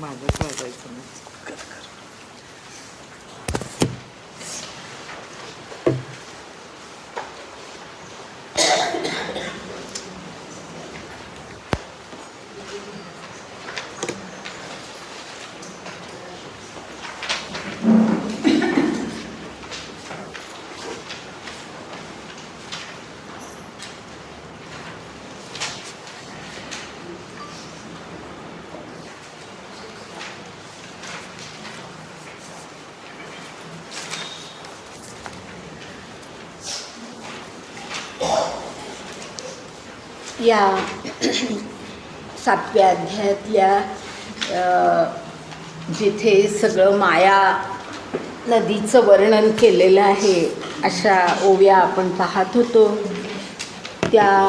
माझंच वाजायचं नाही. या 7व्या अध्यायातल्या जिथे सगळं माया नदीचं वर्णन केलेलं आहे अशा ओव्या आपण पाहत होतो. त्या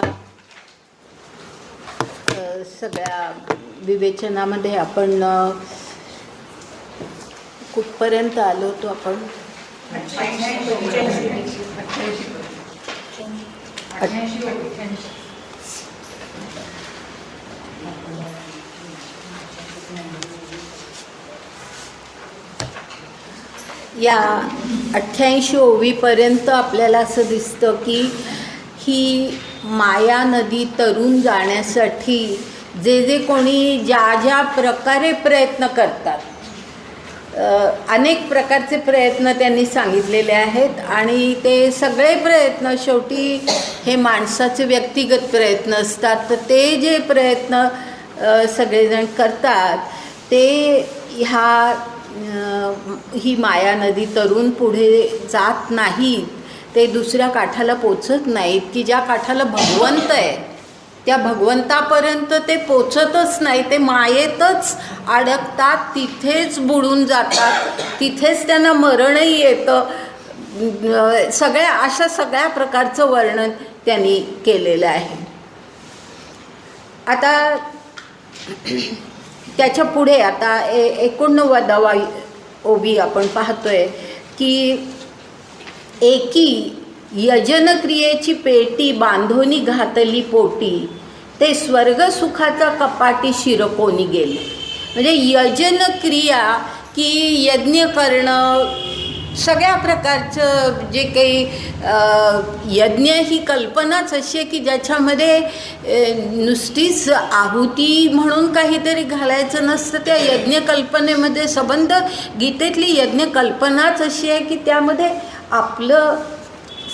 सगळ्या विवेचनामध्ये आपण कुठपर्यंत आलो होतो आपण? या 88 ओवीपर्यंत आपल्याला असं दिसतं की ही माया नदी तरून जाण्यासाठी जे जे कोणी ज्या ज्या प्रकारे प्रयत्न करतात, अनेक प्रकारचे प्रयत्न त्यांनी सांगितलेले आहेत आणि ते सगळे प्रयत्न शेवटी हे माणसाचे व्यक्तिगत प्रयत्न असतात. तर ते जे प्रयत्न सगळेजण करतात ते ही माया नदी तरून पुढे जात नाहीत, ते दुसऱ्या काठाला पोचत नाहीत, की ज्या काठाला भगवंत आहे त्या भगवंतापर्यंत ते पोचतच नाही, ते मायेतच अडकतात, तिथेच बुडून जातात, तिथेच त्यांना मरणही येतं. सगळ्या प्रकारचं वर्णन त्यांनी केलेलं आहे. आता त्याच्या पुढे आता 89वा ओवी आपण पाहतोय की एकी यजनक्रियेची पेटी बांधोनी घातली पोटी, ते स्वर्गसुखाचा कपाटी शिरकोनी गेले. म्हणजे यजनक्रिया की यज्ञ करणं, सगळ्या प्रकारचं जे काही यज्ञ ही कल्पनाच अशी आहे की ज्याच्यामध्ये नुसतीच आहुती म्हणून काहीतरी घालायचं नसतं. त्या यज्ञ कल्पनेमध्ये संबंध गीतेतली यज्ञ कल्पनाच अशी आहे की त्यामध्ये आपलं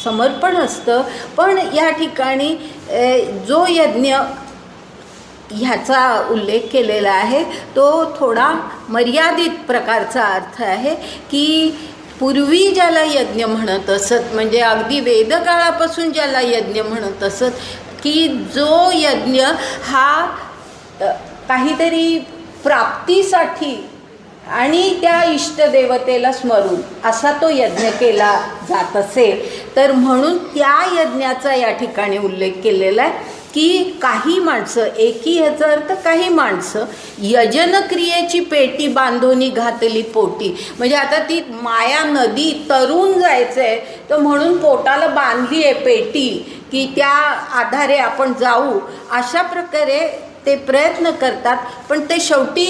समर्पण असतं. पण या ठिकाणी जो यज्ञ ह्याचा उल्लेख केलेला आहे तो थोडा मर्यादित प्रकारचा अर्थ आहे की पूर्वी ज्याला यज्ञ म्हणत असत, म्हणजे अगदी वेदकाळापासून ज्याला यज्ञ म्हणत असत, की जो यज्ञ हा काहीतरी प्राप्तीसाठी आणि त्या इष्टदेवतेला स्मरून असा तो यज्ञ केला जात असेल, तर म्हणून त्या यज्ञाचा या ठिकाणी उल्लेख केलेला आहे की काही माणसं, एकी ह्याचा अर्थ काही माणसं यजनक्रियेची पेटी बांधोनी घातली पोटी, म्हणजे आता ती माया नदी तरून जायचं आहे तर म्हणून पोटाला बांधली आहे पेटी की त्या आधारे आपण जाऊ, अशा प्रकारे ते प्रयत्न करतात. पण ते शेवटी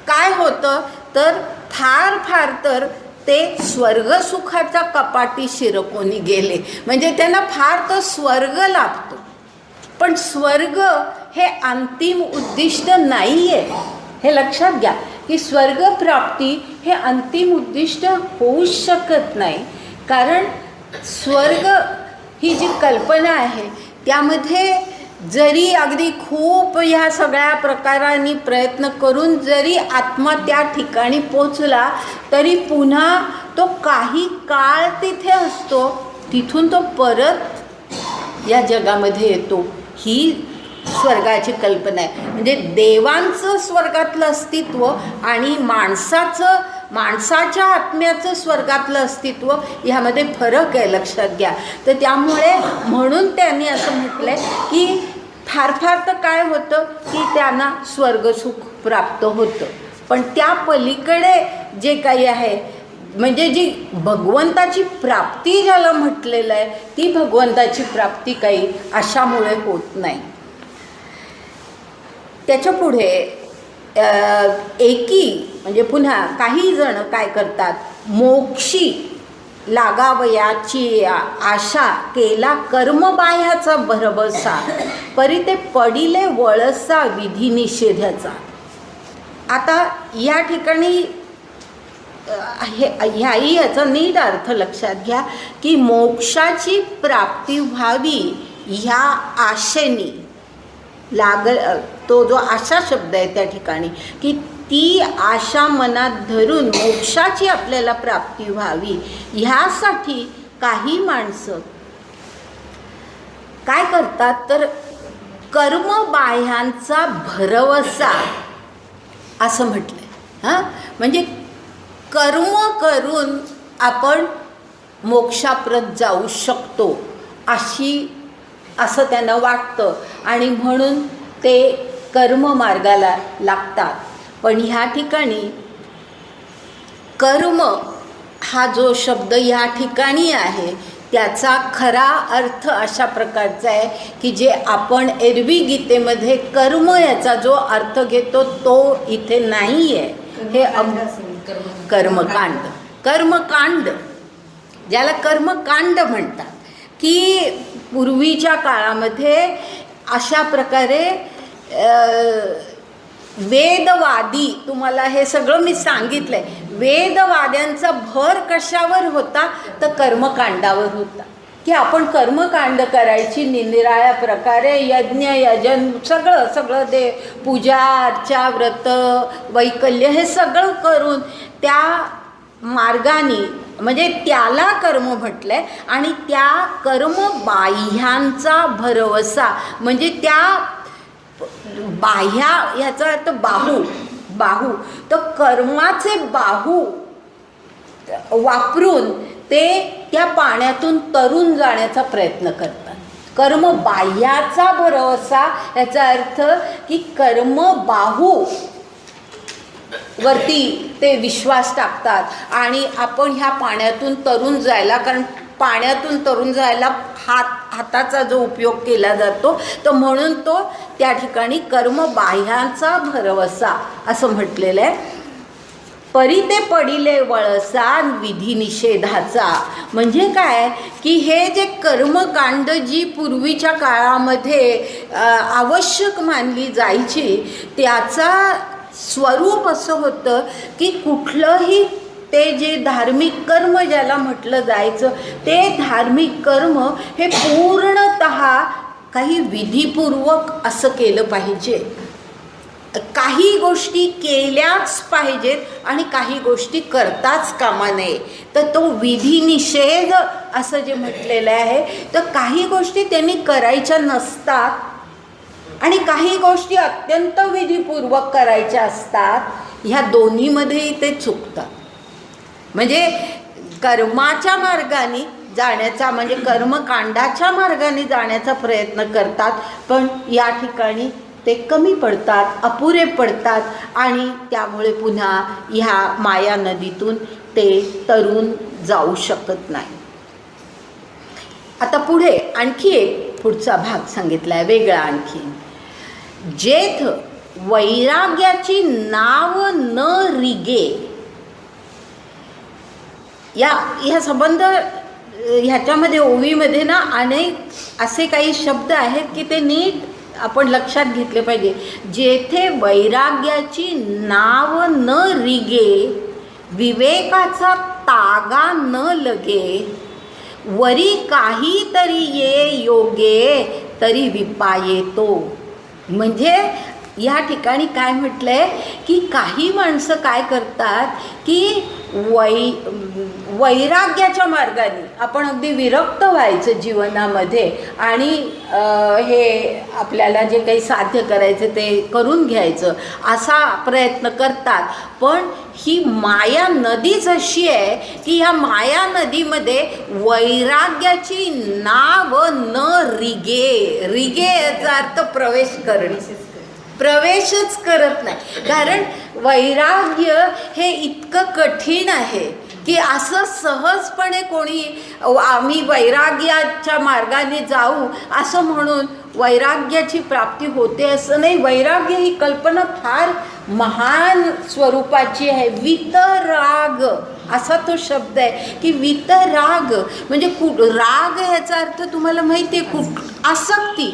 काय होतं तर फार तर ते स्वर्गसुखाचा कपाटी शिरकोनी गेले. म्हणजे त्यांना फार तर स्वर्ग लाभतो, पण स्वर्ग हे अंतिम उद्दिष्ट नाही आहे. हे लक्षात घ्या की स्वर्गप्राप्ती हे अंतिम उद्दिष्ट होऊच शकत नाही. कारण स्वर्ग ही जी कल्पना आहे त्यामध्ये जरी अगदी खूप ह्या सगळ्या प्रकारांनी प्रयत्न करून जरी आत्मा त्या ठिकाणी पोचला तरी पुन्हा तो काही काळ तिथे असतो, तिथून तो परत या जगामध्ये येतो. ही स्वर्गाची कल्पना आहे. म्हणजे देवांचं स्वर्गातलं अस्तित्व आणि माणसाच्या आत्म्याचं स्वर्गातलं अस्तित्व ह्यामध्ये फरक आहे, लक्षात घ्या. तर त्यामुळे म्हणून त्यांनी असं म्हटलंय की फार तर काय होतं की त्यांना स्वर्गसुख प्राप्त होतं, पण त्या पलीकडे जे काही आहे म्हणजे जी भगवंताची प्राप्ती ज्याला म्हटलेलं आहे ती भगवंताची प्राप्ती काही अशामुळे होत नाही. त्याच्या पुढे एकी म्हणजे पुन्हा काही जण काय करतात, मोक्षी लागावयाची आशा केला कर्मबाह्याचा भरवसा, परी ते पडिले वळसा विधी निषेधाचा. आता या ठिकाणी ह्याही याचा नीट अर्थ लक्षात घ्या की मोक्षाची प्राप्ती व्हावी ह्या आशेने तो जो आशा शब्द आहे त्या ठिकाणी की ती आशा मनात धरून मोक्षाची आपल्याला प्राप्ती व्हावी ह्यासाठी काही माणसं काय करतात तर कर्मबाह्यांचा भरवसा असं म्हटलंय. म्हणजे कर्म करून आपण मोक्षाप्रत जाऊ शकतो असं त्यांना वाटतं आणि म्हणून ते कर्ममार्गाला लागतात. पण ह्या ठिकाणी कर्म हा जो शब्द ह्या ठिकाणी आहे त्याचा खरा अर्थ अशा प्रकारचा आहे की जे आपण एरवी गीतेमध्ये कर्म याचा जो अर्थ घेतो तो इथे नाही आहे. हे कर्मकांड ज्याला कर्मकांड म्हणतात की पूर्वीच्या काळामध्ये अशा प्रकारे वेदवादी, तुम्हाला हे सगळं मी सांगितलं आहे, वेदवाद्यांचा भर कशावर होता तर कर्मकांडावर होता की आपण कर्मकांड करायची निराळ्या प्रकारे यज्ञ यजन सगळं दे पूजा अर्चा व्रत वैकल्य हे सगळं करून त्या मार्गाने म्हणजे त्याला कर्म म्हटलंय. आणि त्या कर्मबाह्यांचा भरवसा म्हणजे त्या बाह्या ह्याचा अर्थ बाहू तर कर्माचे बाहू वापरून ते त्या पाण्यातून तरून जाण्याचा प्रयत्न करतात. कर्मबाह्याचा भरवसा याचा अर्थ की कर्मबाहू वरती ते विश्वास टाकतात आणि आपण ह्या पाण्यातून तरून जायला, कारण पाण्यातून तरून जायला हाताचा जो उपयोग केला जातो तर म्हणून तो त्या ठिकाणी कर्मबाह्यांचा भरवसा असं म्हटलेलं आहे. परी ते पडिले वळसा विधी निषेधाचा म्हणजे काय की हे जे कर्मकांड जी पूर्वीच्या काळामध्ये आवश्यक मानली जायची त्याचा स्वरूप असं होतं की कुठलंही ते जे धार्मिक कर्म ज्याला म्हटलं जायचं ते धार्मिक कर्म हे पूर्णतः काही विधीपूर्वक असं केलं पाहिजे. काही गोष्टी केल्याच पाहिजेत आणि काही गोष्टी करताच कामा नये. तर तो विधी निषेध असं जे म्हटलेलं आहे तर काही गोष्टी त्यांनी करायच्या नसतात आणि काही गोष्टी अत्यंत विधीपूर्वक करायच्या असतात. ह्या दोन्हीमध्येही ते चुकतात. म्हणजे कर्माच्या मार्गाने जाण्याचा म्हणजे कर्मकांडाच्या मार्गाने जाण्याचा प्रयत्न करतात पण या ठिकाणी ते कमी पडतात, अपुरे पडतात आणि त्यामुळे पुन्हा ह्या माया नदीतून ते तरून जाऊ शकत नाही. आता पुढे आणखी एक पुढचा भाग सांगितला आहे वेगळा आणखी. जेथ वैराग्याची नाव न रिगे, ह्या संबंध ह्याच्यामध्ये ओवीमध्ये ना अनेक असे काही शब्द आहेत की ते नीट आपण लक्षात घेतले पाहिजे. जेथे वैराग्याची नाव न रिगे, विवेकाचा तागा न लगे, वरी काहीतरी ये योगे तरी विपाये तो. म्हणजे या ठिकाणी काय म्हटलंय की काही माणसं काय करतात की वैराग्याच्या मार्गाने आपण अगदी विरक्त व्हायचं जीवनामध्ये आणि हे आपल्याला जे काही साध्य करायचं ते करून घ्यायचं असा प्रयत्न करतात. पण ही माया नदीच अशी आहे की ह्या माया नदीमध्ये वैराग्याची नाव न रिगे, रिगे याचा अर्थ प्रवेश करणे, प्रवेशच करत नाही. कारण वैराग्य हे इतकं कठीण आहे की असं सहजपणे कोणी आम्ही वैराग्याच्या मार्गाने जाऊ असं म्हणून वैराग्याची प्राप्ती होते असं नाही. वैराग्य ही कल्पना फार महान स्वरूपाची आहे. वितराग असा तो शब्द आहे की वितराग म्हणजे राग ह्याचा अर्थ तुम्हाला माहिती आहे, आसक्ती,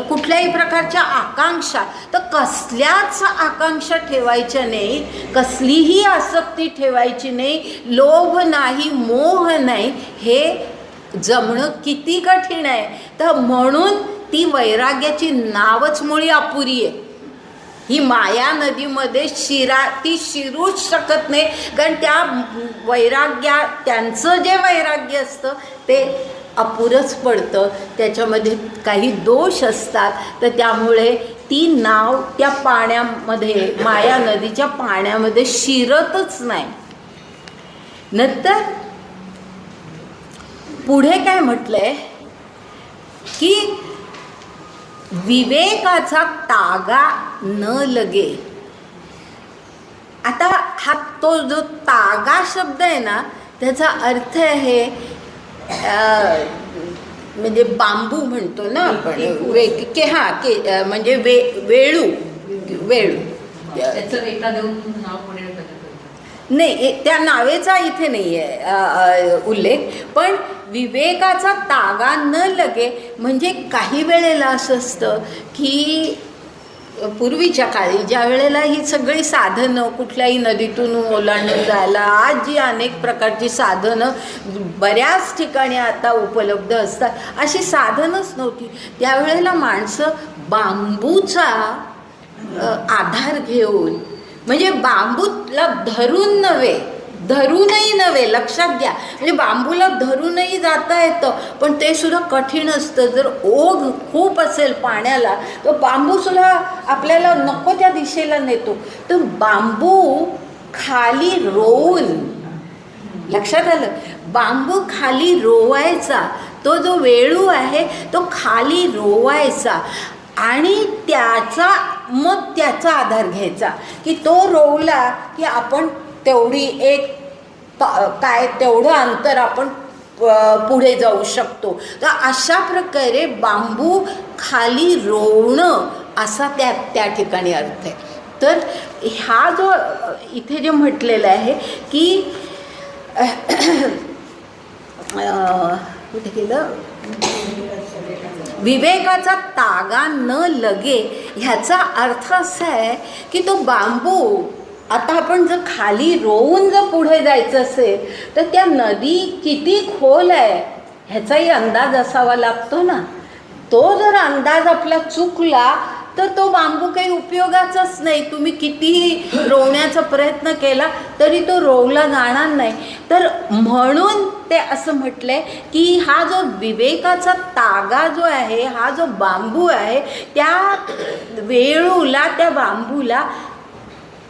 कुठल्याही प्रकारच्या आकांक्षा. तर कसल्याच आकांक्षा ठेवायच्या नाही, कसलीही आसक्ती ठेवायची नाही, लोभ नाही, मोह नाही. हे जमणं किती कठीण आहे. तर म्हणून ती वैराग्याची नावच मुळी अपुरी आहे. ही माया नदीमध्ये ती शिरूच शकत नाही, कारण त्या त्यांचं जे वैराग्य असतं ते अपुरंच पडतं, त्याच्यामध्ये काही दोष असतात. तर त्यामुळे ती नाव त्या पाण्यामध्ये, माया नदीच्या पाण्यामध्ये शिरतच नाही. नंतर पुढे काय म्हटलंय की विवेकाचा तागा न लगे. आता हा तो जो तागा शब्द आहे ना, त्याचा अर्थ आहे म्हणजे बांबू म्हणतो ना आपण, म्हणजे वेळू त्याचं एका देऊन नाव पुढे नाही, त्या नावेचा इथे नाही आहे उल्लेख. पण विवेकाचा तागा न लगे म्हणजे काही वेळेला असं असतं की पूर्वीच्या काळी ज्या वेळेला ही सगळी साधनं कुठल्याही नदीतून ओलांडून जायला, आज जी अनेक प्रकारची साधनं बऱ्याच ठिकाणी आता उपलब्ध असतात, अशी साधनच नव्हती. त्यावेळेला माणसं बांबूचा आधार घेऊन, म्हणजे बांबूला धरूनही नव्हे, लक्षात घ्या. म्हणजे बांबूला धरूनही जाता येतं, पण ते सुद्धा कठीण असतं. जर ओघ खूप असेल पाण्याला तर बांबूसुद्धा आपल्याला नको त्या दिशेला नेतो. तर बांबू खाली रोवून, लक्षात आलं, बांबू खाली रोवायचा, तो जो वेळू आहे तो खाली रोवायचा आणि त्याचा आधार घ्यायचा की तो रोवला की आपण तेवढी तेवढं अंतर आपण पुढे जाऊ शकतो. तर अशा प्रकारे बांबू खाली रोवणं असा त्या ठिकाणी अर्थ आहे. तर हा जो इथे जे म्हटलेलं आहे की कुठे गेलं, विवेकाचा तागा न लगे, ह्याचा अर्थ असा आहे की तो बांबू आता आपण जर खाली रोवून जर पुढे जायचं असेल तर त्या नदी किती खोल आहे ह्याचाही अंदाज असावा लागतो ना. तो जर अंदाज आपला चुकला तर तो बांबू काही उपयोगाचाच नाही. तुम्ही कितीही रोवण्याचा प्रयत्न केला तरी तो रोवला जाणार नाही. तर म्हणून ते असं म्हटलंय की हा जो विवेकाचा तागा जो आहे, हा जो बांबू आहे, त्या वेळूला, त्या बांबूला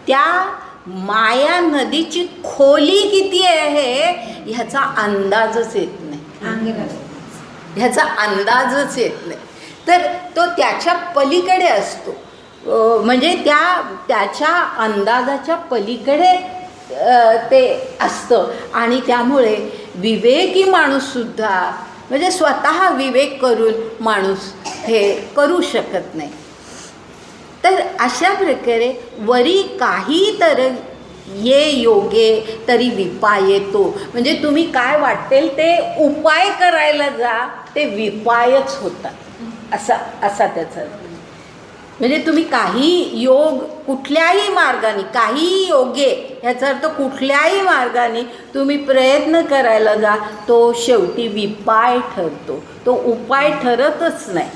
त्या माया नदीची खोली किती आहे ह्याचा अंदाजच येत नाही, ह्याचा अंदाजच येत नाही. तर तो त्याच्या पलीकडे असतो, म्हणजे त्याच्या अंदाजाच्या पलीकडे ते असतं. आणि त्यामुळे विवेकी माणूससुद्धा, म्हणजे स्वतः विवेक करून माणूस हे करू शकत नाही. तर अशा प्रकारे वरी काही तर ये योगे तरी विपाय येतो, म्हणजे तुम्ही काय वाटेल ते उपाय करायला जा, ते विपायच होतात, असा त्याचा. म्हणजे तुम्ही काही योग कुठल्याही मार्गाने, काही योगे ह्याचा अर्थ कुठल्याही मार्गाने तुम्ही प्रयत्न करायला जा, तो शेवटी विपाय ठरतो, तो उपाय ठरतच नाही.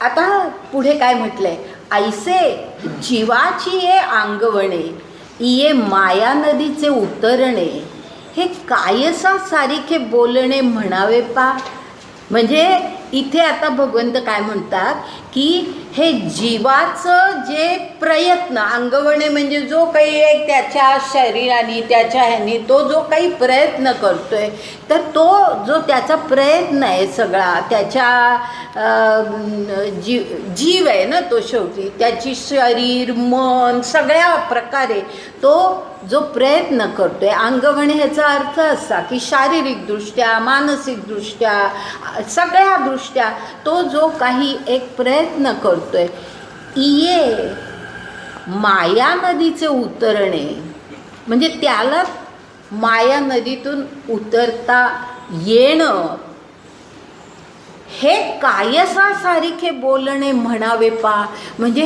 आता पुढे काय म्हटलंय, ऐसे जीवाची ये अंगवणे इये माया नदीचे उतरणे, हे कायसा सारिखे बोलणे म्हणावे पा. म्हणजे इथे आता भगवंत काय म्हणतात की हे जीवाचं जे प्रयत्न, अंगवणे म्हणजे जो काही एक त्याच्या शरीराने त्याच्या ह्यानी तो जो काही प्रयत्न करतोय, तर तो जो त्याचा प्रयत्न आहे सगळा त्याच्या जीव आहे ना तो, शेवटी त्याची शरीर मन सगळ्या प्रकारे तो जो प्रयत्न करतोय. अंगवणे ह्याचा अर्थ असा की शारीरिकदृष्ट्या मानसिकदृष्ट्या सगळ्या दृष्ट्या तो जो काही एक प्रयत्न करतोय. इये माया नदीचे उतरणे म्हणजे त्याला माया नदीतून उतरता येणं, हे कायसा सारिखे बोलणे म्हणावे पा. म्हणजे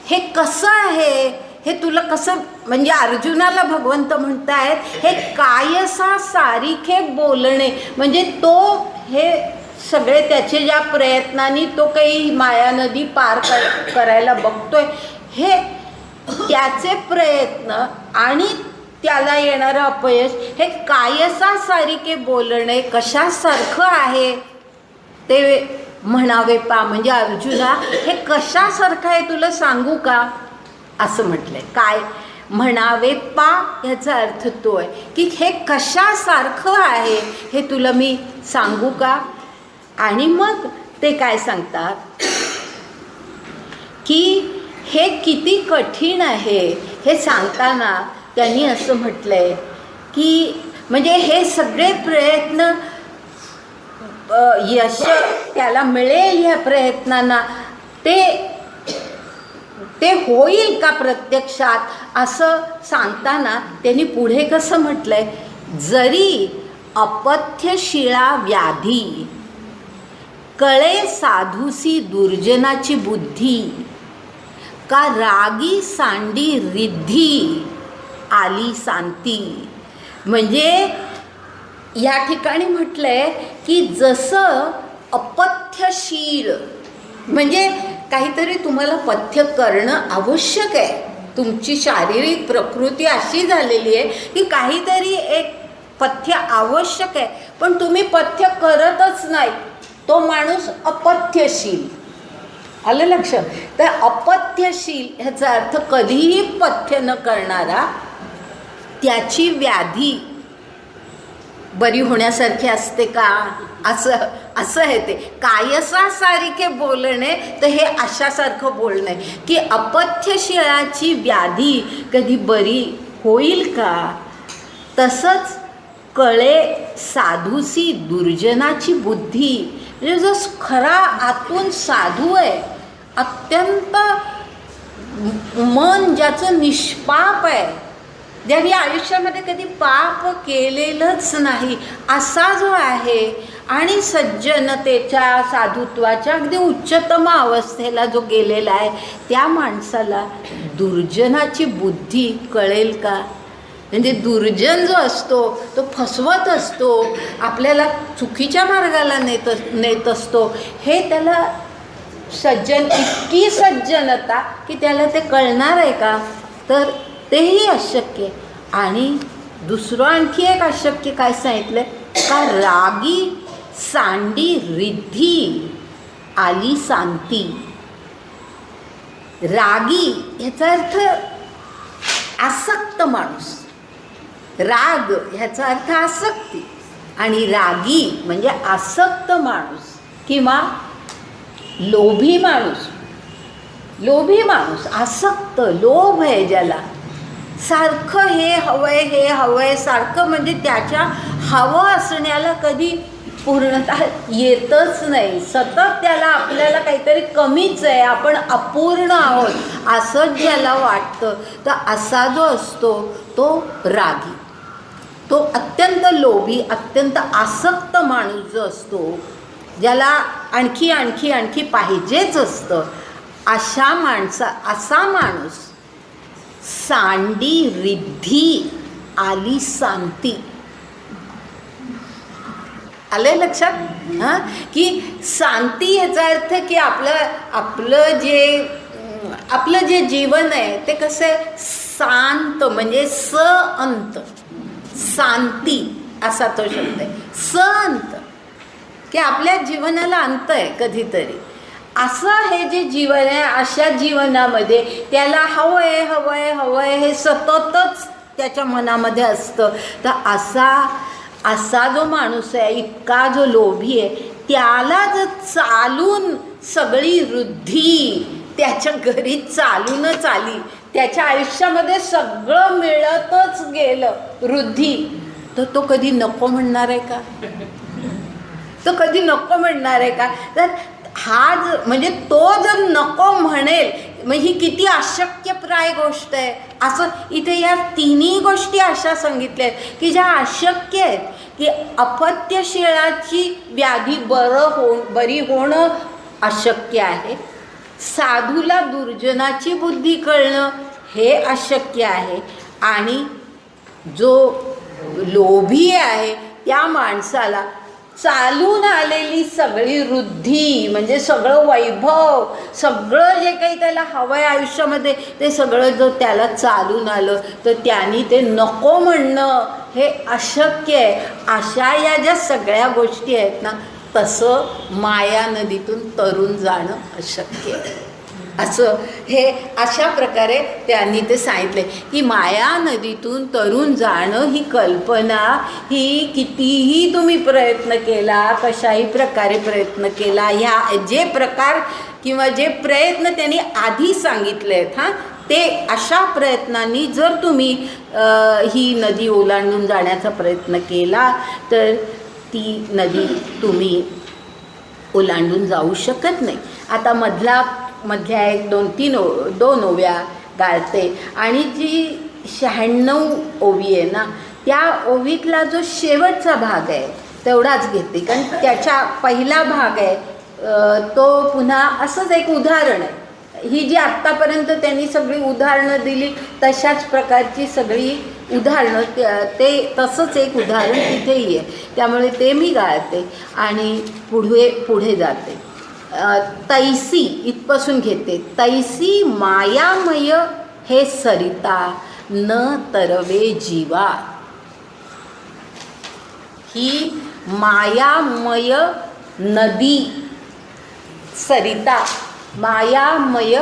हे कसं आहे, हे तुला कसं, म्हणजे अर्जुनाला भगवंत म्हणतायत हे कायसा सारिखे बोलणे म्हणजे तो हे सगळे त्याचे ज्या प्रयत्नांनी तो काही माया नदी पार करायला बघतोय, हे त्याचे प्रयत्न आणि त्याला येणारं अपयश हे कायसा सारिखे बोलणे कशासारखं आहे ते म्हणावे पा. म्हणजे अर्जुना हे कशासारखं आहे तुला सांगू का, असं म्हटलंय. काय म्हणावे पा ह्याचा अर्थ तो आहे की हे कशासारखं आहे हे तुला मी सांगू का. आणि मग ते काय सांगतात की हे किती कठीण आहे हे सांगताना त्यांनी असं म्हटलंय की म्हणजे हे सगळे प्रयत्न यश त्याला मिळेल ह्या प्रयत्नांना ते होईल का प्रत्यक्षात असं सांगताना त्यांनी पुढे कसं म्हटलंय, जरी अपथ्यशिळा व्याधी कळे साधूसी दुर्जनाची बुद्धी का रागी सांडी रिद्धी आली सांती. म्हणजे या ठिकाणी म्हटलंय की जसं अपथ्यशील म्हणजे काहीतरी तुम्हाला पथ्य करणं आवश्यक आहे, तुमची शारीरिक प्रकृती अशी झालेली आहे की काहीतरी एक पथ्य आवश्यक आहे, पण तुम्ही पथ्य करतच नाही, तो माणूस अपथ्यशील. आलं लक्षात. तर अपथ्यशील ह्याचा अर्थ कधीही पथ्य न करणारा, त्याची व्याधी बरी होण्यासारखी असते का, असं आहे ते. कायसा सारिखे बोलणे तर हे अशासारखं बोलणे की अपथ्यशिळाची व्याधी कधी बरी होईल का. तसंच कळे साधूसी दुर्जनाची बुद्धी म्हणजे जो खरा आतून साधू आहे, अत्यंत मन ज्याचं निष्पाप आहे, ज्यांनी आयुष्यामध्ये कधी पाप केलेलंच नाही असा जो आहे आणि सज्जनतेच्या साधुत्वाच्या अगदी उच्चतम अवस्थेला जो गेलेला आहे, त्या माणसाला दुर्जनाची बुद्धी कळेल का. म्हणजे दुर्जन जो असतो तो फसवत असतो, आपल्याला चुकीच्या मार्गाला नेत असतो, हे त्याला सज्जन इतकी सज्जनता की त्याला ते कळणार आहे का, तर तेही अशक्य. आणि दुसरं आणखी एक अशक्य काय सांगितलं का, रागी सांडी रिद्धी आली सांती. रागी ह्याचा अर्थ आसक्त माणूस, राग ह्याचा अर्थ आसक्ती, आणि रागी म्हणजे आसक्त माणूस किंवा लोभी माणूस. लोभी माणूस, आसक्त, लोभ आहे ज्याला, सारखं हे हवंय सारखं, म्हणजे त्याच्या हवं असण्याला कधी पूर्णतः येतच नाही. सतत त्याला आपल्याला काहीतरी कमीच आहे, आपण अपूर्ण आहोत असंच ज्याला वाटतं, तर असा जो असतो तो रागी, तो अत्यंत लोभी अत्यंत आसक्त माणूस जो असतो, ज्याला आणखी आणखी आणखी पाहिजेच असतं, असा माणूस सांडी रिद्धी आली सांती. आलंय लक्षात. हां, की शांती ह्याचा अर्थ की आपलं जे जीवन आहे ते कसं आहे, शांत म्हणजे अंत, शांती असा तो शब्द आहे. अंत की आपल्या जीवनाला अंत आहे कधीतरी, असं हे जे जीवन आहे, अशा जीवनामध्ये त्याला हवंय हवंय हवंय हे सततच त्याच्या मनामध्ये असतं. तर असा जो माणूस आहे, इतका जो लोभी आहे, त्याला जर चालून सगळी वृद्धी त्याच्या घरी चालूनच आली, त्याच्या आयुष्यामध्ये सगळं मिळतच गेलं वृद्धी, तर तो कधी नको म्हणणार आहे का? तो कधी नको म्हणणार आहे का? तर म्हणजे तो जर नको म्हणेल, मग ही किती अशक्यप्राय गोष्ट आहे. असं इथे या तिन्ही गोष्टी अशा सांगितल्या आहेत की ज्या अशक्य आहेत. की अपत्यशीळाची व्याधी बरी होणं अशक्य आहे, साधूला दुर्जनाची बुद्धी कळणं हे अशक्य आहे, आणि जो लोभी आहे त्या माणसाला चालून आलेली सगळी वृद्धी म्हणजे सगळं वैभव, सगळं जे काही त्याला हवं आहे आयुष्यामध्ये, ते सगळं जर त्याला चालून आलं तर त्यांनी ते नको म्हणणं हे अशक्य आहे. अशा या ज्या सगळ्या गोष्टी आहेत ना, तसं माया नदीतून तरून जाणं अशक्य आहे. असं हे अशा प्रकारे त्यांनी ते सांगितले की माया नदीतून तरून जाणं ही कल्पना, ही कितीही तुम्ही प्रयत्न केला, कशाही प्रकारे प्रयत्न केला, ह्या जे प्रकार किंवा जे प्रयत्न त्यांनी आधी सांगितले आहेत ते अशा प्रयत्नांनी जर तुम्ही ही नदी ओलांडून जाण्याचा प्रयत्न केला तर ती नदी तुम्ही ओलांडून जाऊ शकत नाही. आता मधल्या एक दोन ओव्या गाळते, आणि जी 96 ओवी आहे ना, त्या ओवीतला जो शेवटचा भाग आहे तेवढाच घेते, कारण त्याच्या पहिला भाग आहे तो पुन्हा असंच एक उदाहरण आहे. ही जी आत्तापर्यंत त्यांनी सगळी उदाहरणं दिली तशाच प्रकारची सगळी उदाहरणं, ते तसंच एक उदाहरण तिथेही आहे. त्यामुळे ते मी गाळते आणि पुढे जाते. तैसी इथपासून घेते. तैसी मायामय हे सरिता न तरवे जीवा. ही मायामय नदी सरिता, मायामय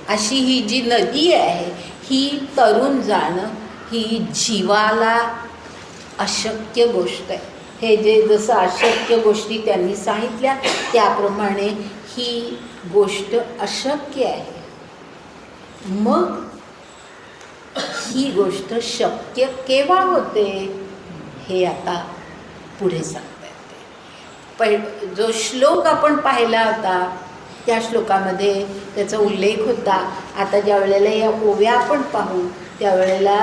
अशी ही जी नदी आहे, ही तरून जाणं ही जीवाला अशक्य गोष्ट आहे. हे जे जसं अशक्य गोष्टी त्यांनी सांगितल्या त्याप्रमाणे ही गोष्ट अशक्य आहे. मग ही गोष्ट शक्य केव्हा होते हे आता पुढे सांगता येते. जो श्लोक आपण पाहिला होता त्या श्लोकामध्ये त्याचा उल्लेख होता. आता ज्या वेळेला या ओव्या आपण पाहू त्यावेळेला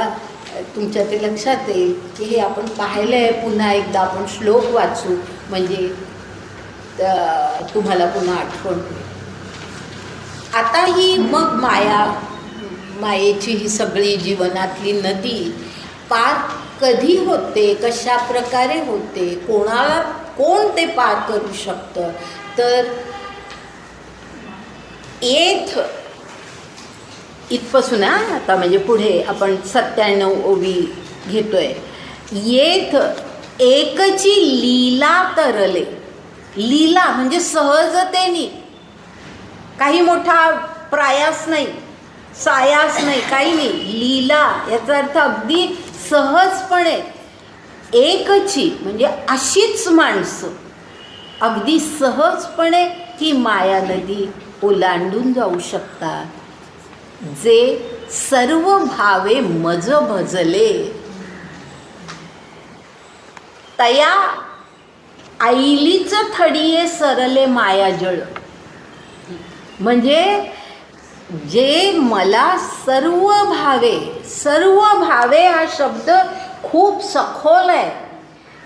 तुमच्या ते लक्षात येईल की हे आपण पाहिलं आहे. पुन्हा एकदा आपण श्लोक वाचू म्हणजे तुम्हाला पुन्हा आठवण होईल. आता ही मग मायेची ही सगळी जीवनातली नदी पार कधी होते, कशा प्रकारे होते, कोण ते पार करू शकतं, तर इथपासून आता म्हणजे पुढे आपण 97 ओवी घेतोय. येथ एकची लीला तरले. लीला म्हणजे सहजतेनी, काही मोठा प्रयास नाही, सायास नाही, काही नाही. लीला याचा अर्थ अगदी सहजपणे. एकची म्हणजे अशीच माणसं अगदी सहजपणे ही माया नदी ओलांडून जाऊ शकतात, जे सर्व भावे मज भजले. तया आईलीच थडिये सरले मायाजळ. म्हणजे जे मला सर्व भावे हा शब्द खूप सखोल आहे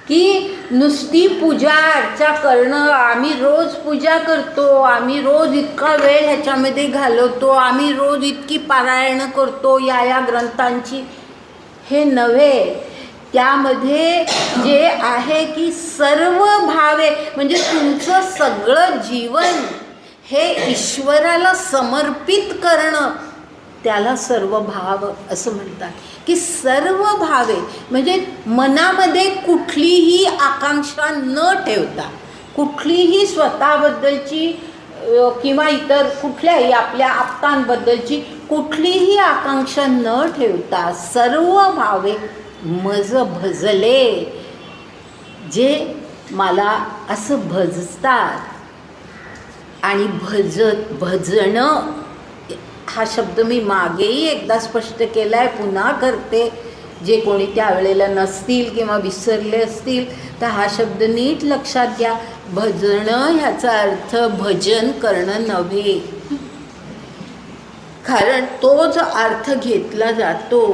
की नुसती पूजा अर्चा करणं, आम्ही रोज पूजा करतो, आम्ही रोज इतका वेळ ह्याच्यामध्ये घालवतो, आम्ही रोज इतकी पारायणं करतो या ग्रंथांची, हे नव्हे. त्यामध्ये जे आहे की सर्व भावे म्हणजे तुमचं सगळं जीवन हे ईश्वराला समर्पित करणं, त्याला सर्व भाव असं म्हणतात. की सर्व भावे म्हणजे मनामध्ये कुठलीही आकांक्षा न ठेवता, कुठलीही स्वतःबद्दलची किंवा इतर कुठल्याही आपल्या आप्तांबद्दलची कुठलीही आकांक्षा न ठेवता सर्व भावे मज भजले, जे मला असं भजतात. आणि भजणं हा शब्द मी मागेही एकदा स्पष्ट केला आहे, पुन्हा करते. जे कोणी त्यावेळेला नसतील किंवा विसरले असतील तर हा शब्द नीट लक्षात घ्या. भजणं ह्याचा अर्थ भजन करणं नव्हे, कारण तो जो अर्थ घेतला जातो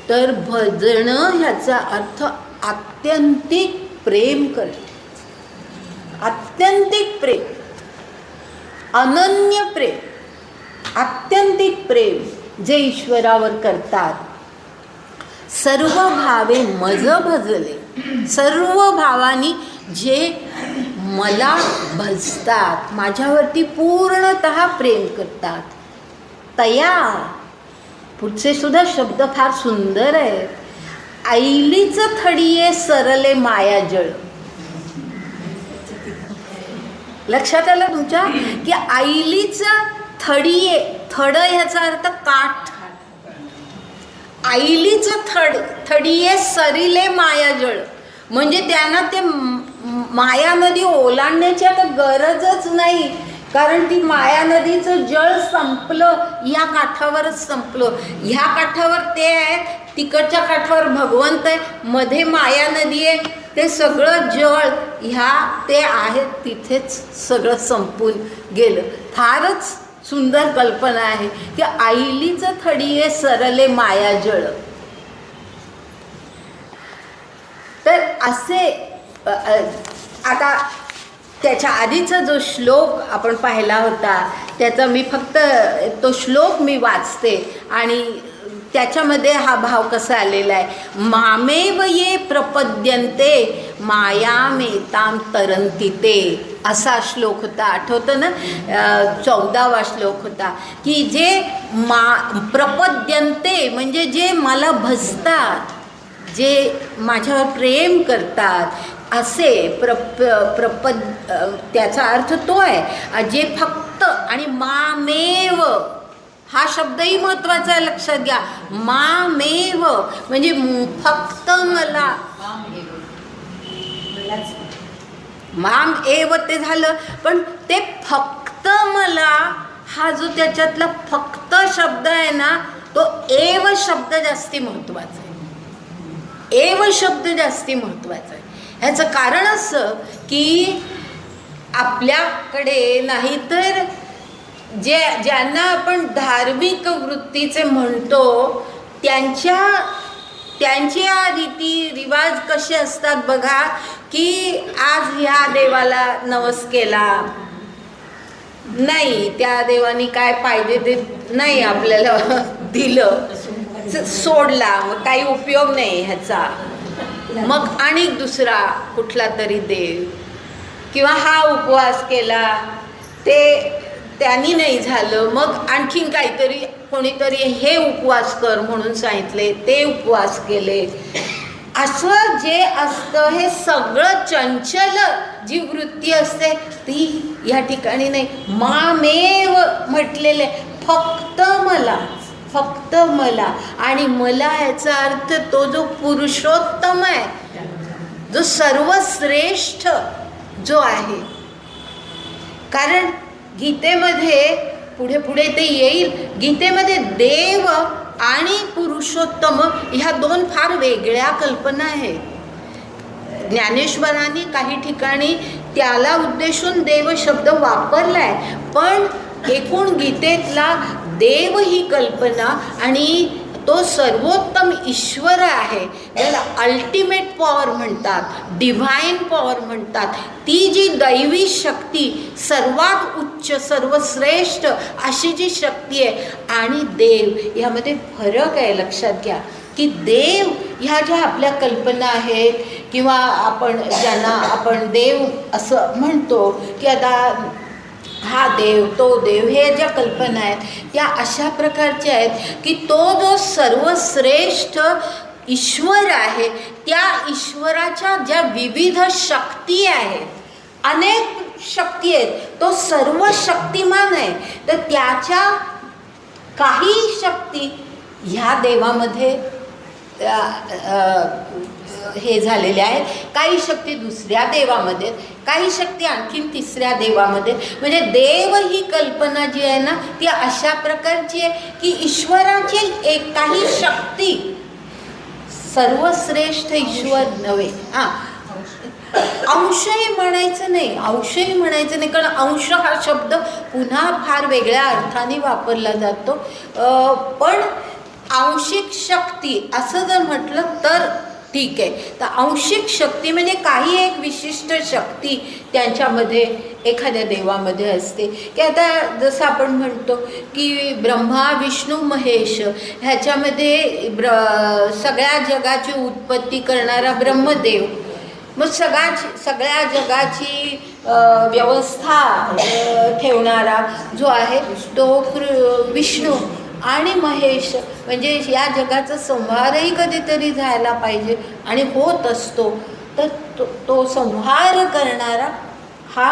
तर भजणं ह्याचा अर्थ आत्यंतिक प्रेम करणे, आत्यंतिक प्रेम, अनन्य प्रेम, आत्यंतिक प्रेम जे ईश्वरावर करतात. सर्व भावे मज भजले, सर्व भावानी जे मला भजतात, माझ्यावरती पूर्णतः प्रेम करतात. तया, पुढचे सुद्धा शब्द फार सुंदर आहेत. ऐलीच थडिये सरले मायाजळ. लक्षात आलं तुमच्या की ऐलीचं थडिये, थड ह्याचा अर्थ काठ. ऐलीचं थडिये सरिले मायाजळ म्हणजे त्यांना ते माया नदी ओलांडण्याची आता गरजच नाही, कारण ती माया नदीचं जळ संपलं, ह्या काठावरच संपलं. ह्या काठावर ते आहे, तिकडच्या काठावर भगवंत आहे, मध्ये माया नदी आहे. ते सगळं जळ ह्या ते आहेत तिथेच सगळं संपून गेलं. फारच सुंदर कल्पना आहे की ऐलीचं थडिये सरले मायाजळ. तर असे आता त्याच्या आधीचा जो श्लोक आपण पाहिला होता त्याचा मी फक्त तो श्लोक मी वाचते आणि त्याच्यामध्ये हा भाव कसा आलेला आहे. मामेव ये प्रपद्यन्ते मायामेतां तरन्ति ते, असा श्लोक होता. आठवतं ना, 14वा श्लोक होता की जे प्रपद्यन्ते म्हणजे जे मला भजतात, जे माझ्यावर प्रेम करतात, असे त्याचा अर्थ तो आहे जे फक्त. आणि मामेव हा शब्दही महत्त्वाचा आहे, लक्षात घ्या. मामेव म्हणजे फक्त मला, माम एव ते झालं, पण ते फक्त मला हा जो त्याच्यातला फक्त शब्द आहे ना, तो एव शब्द जास्ती महत्त्वाचा आहे. एव शब्द जास्ती महत्त्वाचा आहे. ह्याचं कारण असं की आपल्याकडे नाहीतर ज्यांना आपण धार्मिक वृत्तीचे म्हणतो त्यांच्या रीती रिवाज कसे असतात बघा, की आज ह्या देवाला नवस केला नाही, त्या देवानी काय पाहिजे ते नाही आपल्याला दिलं, सोडला, मग काही उपयोग नाही ह्याचा. मग आणि दुसरा कुठला तरी देव, किंवा हा उपवास केला ते त्यांनी नाही झालं, मग आणखीन काहीतरी कोणीतरी हे उपवास कर म्हणून सांगितले, ते उपवास केले. असं जे असतं हे सगळं चंचल जी वृत्ती असते ती या ठिकाणी नाही. मामेव म्हटलेले फक्त मला, फक्त मला. आणि मला याचा अर्थ तो जो पुरुषोत्तम आहे, जो सर्वश्रेष्ठ जो आहे. कारण गीतेमध्ये पुढे पुढे ते येईल, गीतेमध्ये देव आणि पुरुषोत्तम ह्या दोन फार वेगळ्या कल्पना आहेत. ज्ञानेश्वरांनी काही ठिकाणी त्याला उद्देशून देव शब्द वापरलाय, पण एकूण गीतेतला देव ही कल्पना आणि तो सर्वोत्तम ईश्वर आहे, ज्याला अल्टिमेट पॉवर म्हणतात, डिव्हाइन पॉवर म्हणतात. ती जी दैवी शक्ती सर्वात उच्च सर्वश्रेष्ठ अशी जी शक्ती आहे, आणि देव यामध्ये फरक आहे. लक्षात घ्या की देव ह्या ज्या आपल्या कल्पना आहेत किंवा आपण ज्यांना आपण देव असं म्हणतो की आता हा देव तो देव, हे ज्या कल्पना आहेत त्या अशा प्रकारच्या आहेत की तो जो सर्वश्रेष्ठ ईश्वर आहे त्या ईश्वराच्या ज्या विविध शक्ती आहेत, अनेक शक्ती आहेत, तो सर्व शक्तिमान आहे. तर त्याच्या काही शक्ती ह्या देवामध्ये हे झालेले आहेत, काही शक्ती दुसऱ्या देवामध्ये, काही शक्ती आणखीन तिसऱ्या देवामध्ये. म्हणजे देव ही कल्पना जी आहे ना ती अशा प्रकारची आहे की ईश्वराची काही शक्ती, सर्वश्रेष्ठ ईश्वर नव्हे. अंशही म्हणायचं नाही, अंशही म्हणायचं नाही, कारण अंश हा शब्द पुन्हा फार वेगळ्या अर्थाने वापरला जातो. पण आंशिक शक्ती असं जर म्हटलं तर ठीक आहे. तर आंशिक शक्ती म्हणजे काही एक विशिष्ट शक्ती त्यांच्यामध्ये एखाद्या देवामध्ये असते. की आता जसं आपण म्हणतो की ब्रह्मा विष्णू महेश ह्याच्यामध्ये सगळ्या जगाची उत्पत्ती करणारा ब्रह्मदेव, मग सगळ्या जगाची व्यवस्था ठेवणारा जो आहे तो विष्णू, आणि महेश म्हणजे या जगाचा संहारही कधीतरी झाला पाहिजे आणि होत असतो. तर तो संहार करणारा हा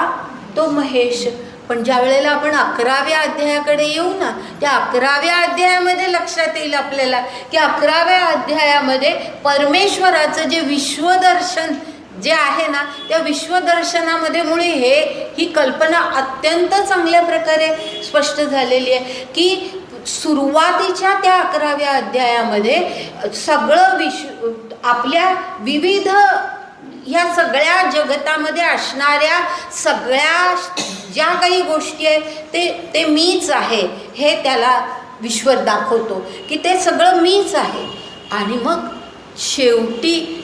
तो महेश. पण ज्या वेळेला आपण 11व्या अध्यायाकडे येऊ ना, त्या 11व्या अध्यायामध्ये लक्षात येईल आपल्याला की 11व्या अध्यायामध्ये परमेश्वराचं जे विश्वदर्शन जे आहे ना, त्या विश्वदर्शनामध्ये मुळे ही कल्पना अत्यंत चांगल्या प्रकारे स्पष्ट झालेली आहे की सुरुवातीच्या त्या 11व्या अध्यायामध्ये सगळं आपल्या विविध ह्या सगळ्या जगतामध्ये असणाऱ्या सगळ्या ज्या काही गोष्टी आहेत ते मीच आहे हे त्याला विश्वर दाखवतो की ते सगळं मीच आहे. आणि मग शेवटी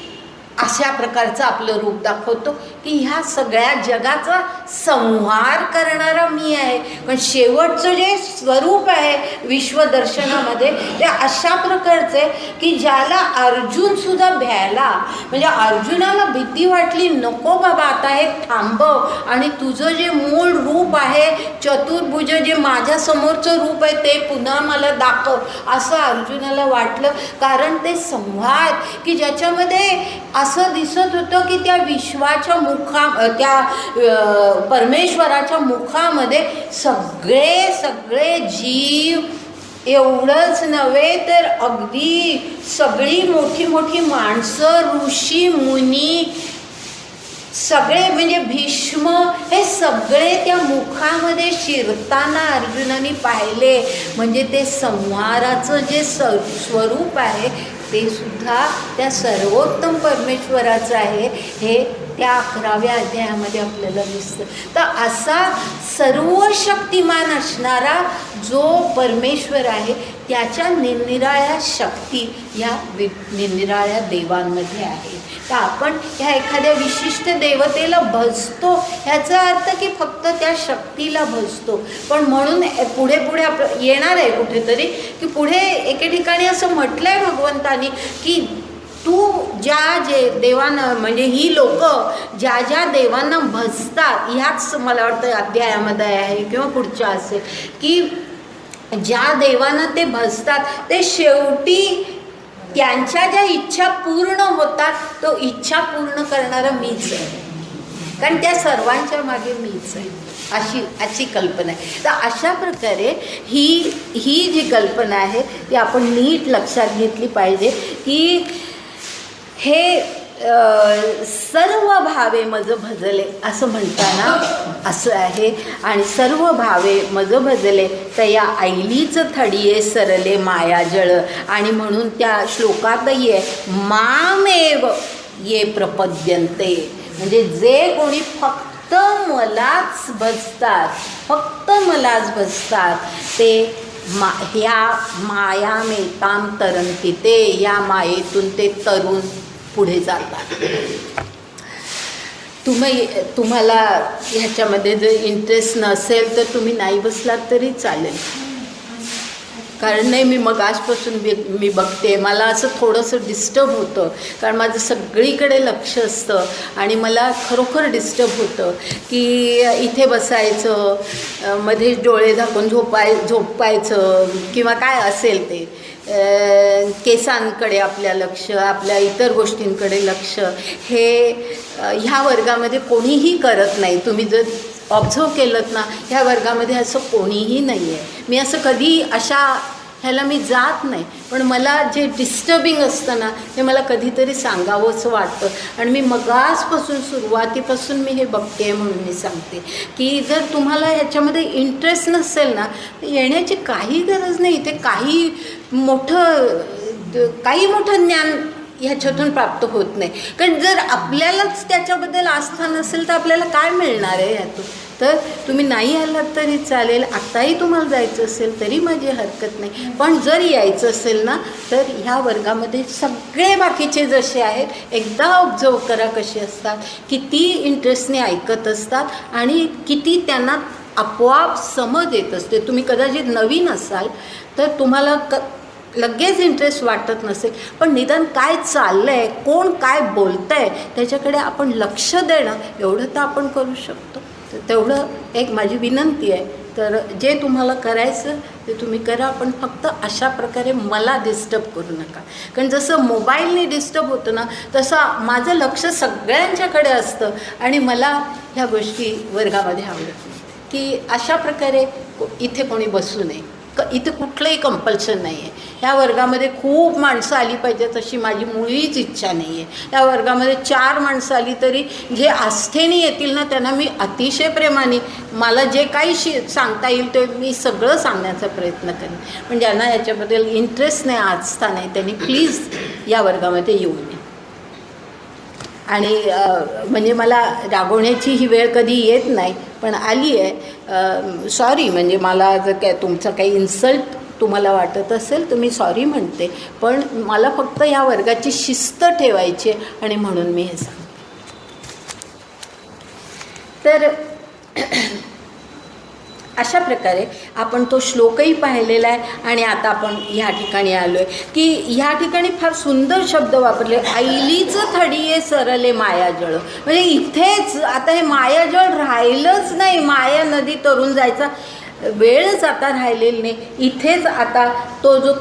अशा प्रकारचं आपलं रूप दाखवतो की ह्या सगळ्या जगाचा संहार करणारा मी आहे. पण शेवटचं जे स्वरूप आहे विश्वदर्शनामध्ये ते अशा प्रकारचं आहे की ज्याला अर्जुनसुद्धा भ्यायला, म्हणजे अर्जुनाला भीती वाटली, नको बाबा आता हे थांबव आणि तुझं जे मूळ रूप आहे चतुर्भुज जे माझ्यासमोरचं रूप आहे ते पुन्हा मला दाखव असं अर्जुनाला वाटलं. कारण ते संहार की ज्याच्यामध्ये असं दिसत होतं की त्या विश्वाच्या त्या परमेश्वराच्या मुखामध्ये सगळे जीव, एवढंच नव्हे तर अगदी सगळी मोठी मोठी माणसं, ऋषी मुनी सगळे म्हणजे भीष्म हे सगळे त्या मुखामध्ये शिरताना अर्जुनाने पाहिले. म्हणजे ते संहाराचं जे स्वरूप आहे ते सुद्धा त्या सर्वोत्तम परमेश्वराचं आहे हे त्या 11व्या अध्यायामध्ये आपल्याला दिसतं. तर असा सर्व शक्तिमान असणारा जो परमेश्वर आहे त्याच्या निरनिराळ्या शक्ती या निरनिराळ्या देवांमध्ये आहे. तर आपण ह्या एखाद्या विशिष्ट देवतेला भजतो ह्याचा अर्थ की फक्त त्या शक्तीला भजतो. पण म्हणून पुढे पुढे आपण येणार आहे कुठेतरी की पुढे एके ठिकाणी असं म्हटलं आहे भगवंतानी की तू जे देवांना म्हणजे ही लोक ज्या देवांना भजतात, ह्याच मला वाटतं अध्यायामध्ये आहे किंवा पुढच्या असेल की ज्या देवांना ते भजतात ते शेवटी त्यांच्या ज्या इच्छा पूर्ण होतात तो इच्छा पूर्ण करणारा मीच आहे, कारण त्या सर्वांच्या मागे मीच आहे अशी कल्पना आहे. तर अशा प्रकारे ही जी कल्पना आहे ती आपण नीट लक्षात घेतली पाहिजे की हे सर्व भावे मज भजले असं म्हणताना असं आहे. आणि सर्व भावे मज भजले तया ऐलीच थडिये सरले मायाजळ. आणि म्हणून त्या श्लोकातही आहे मामेव ये प्रपद्यन्ते, म्हणजे जे कोणी फक्त मलाच भजतात, फक्त मलाच भजतात ते ह्या माया मेताम तरंती, ते या मायेतून ते तरुण पुढे जातात. तुम्हाला ह्याच्यामध्ये जर इंटरेस्ट नसेल तर तुम्ही नाही बसलात तरी चालेल. कारण नाही मी मग आजपासून मी बघते, मला असं थोडंसं डिस्टर्ब होतं कारण माझं सगळीकडे लक्ष असतं आणि मला खरोखर डिस्टर्ब होतं की इथे बसायचं, मध्ये डोळे झाकून झोपायचं किंवा काय असेल ते, केसांकडे आपल्या लक्ष, आपल्या इतर गोष्टींकडे लक्ष, हे ह्या वर्गामध्ये कोणीही करत नाही. तुम्ही जर ऑब्झर्व केलं ना, ह्या वर्गामध्ये असं कोणीही नाही आहे. मी असं कधी अशा ह्याला मी जात नाही, पण मला जे डिस्टर्बिंग असतं ना ते मला कधीतरी सांगावंसं वाटतं. आणि मी मगासपासून सुरुवातीपासून मी हे बघते म्हणून मी सांगते की जर तुम्हाला ह्याच्यामध्ये इंटरेस्ट नसेल ना तर येण्याची काही गरज नाही. ते काही मोठं ज्ञान ह्याच्यातून प्राप्त होत नाही. कारण जर आपल्यालाच त्याच्याबद्दल आस्था नसेल तर आपल्याला काय मिळणार आहे ह्यातून. तर तुम्ही नाही आलात तरी चालेल, आत्ताही तुम्हाला जायचं असेल तरी माझी हरकत नाही. पण जर यायचं असेल ना तर ह्या वर्गामध्ये सगळे बाकीचे जसे आहेत एकदा ऑब्झर्व करा कसे असतात, किती इंटरेस्टने ऐकत असतात आणि किती त्यांना आपोआप समज येत असते. तुम्ही कदाचित नवीन असाल तर तुम्हाला लगेच इंटरेस्ट वाटत नसेल, पण निदान काय चाललं आहे, कोण काय बोलतं आहे त्याच्याकडे आपण लक्ष देणं एवढं तर आपण करू शकतो. तर तेवढं एक माझी विनंती आहे. तर जे तुम्हाला करायचं ते तुम्ही करा, पण फक्त अशा प्रकारे मला डिस्टर्ब करू नका. कारण जसं मोबाईलने डिस्टर्ब होतं ना तसं माझं लक्ष सगळ्यांच्याकडे असतं आणि मला ह्या गोष्टी वर्गामध्ये आवडत नाही की अशा प्रकारे इथे कोणी बसू नये. इथे कुठलंही कंपल्शन नाही आहे. ह्या वर्गामध्ये खूप माणसं आली पाहिजेत अशी माझी मुळीच इच्छा नाही आहे. या वर्गामध्ये 4 माणसं आली तरी जे आस्थेने येतील ना त्यांना मी अतिशय प्रेमाने मला जे काही सांगता येईल ते मी सगळं सांगण्याचा प्रयत्न करेन. पण ज्यांना याच्याबद्दल इंटरेस्ट नाही, आस्था नाही, त्यांनी प्लीज या वर्गामध्ये येऊ नये. आणि म्हणजे मला रागवण्याची ही वेळ कधी येत नाही, पण आली आहे. सॉरी, म्हणजे मला जर काय तुमचं काही इन्सल्ट तुम्हाला वाटत असेल तर मी सॉरी म्हणते, पण मला फक्त या वर्गाची शिस्त ठेवायची आणि म्हणून मी हे सांगते. तर अशा प्रकारे आपण तो श्लोकही पाहिलेला आहे आणि आता आपण ह्या ठिकाणी आलो आहे की ह्या ठिकाणी फार सुंदर शब्द वापरले, ऐलीचं थडिये सरले मायाजळ. म्हणजे इथेच आता हे मायाजळ राहिलंच नाही, माया नदी तरून जायचा वेळच आता राहिलेला नाही. इथेच आता तो जो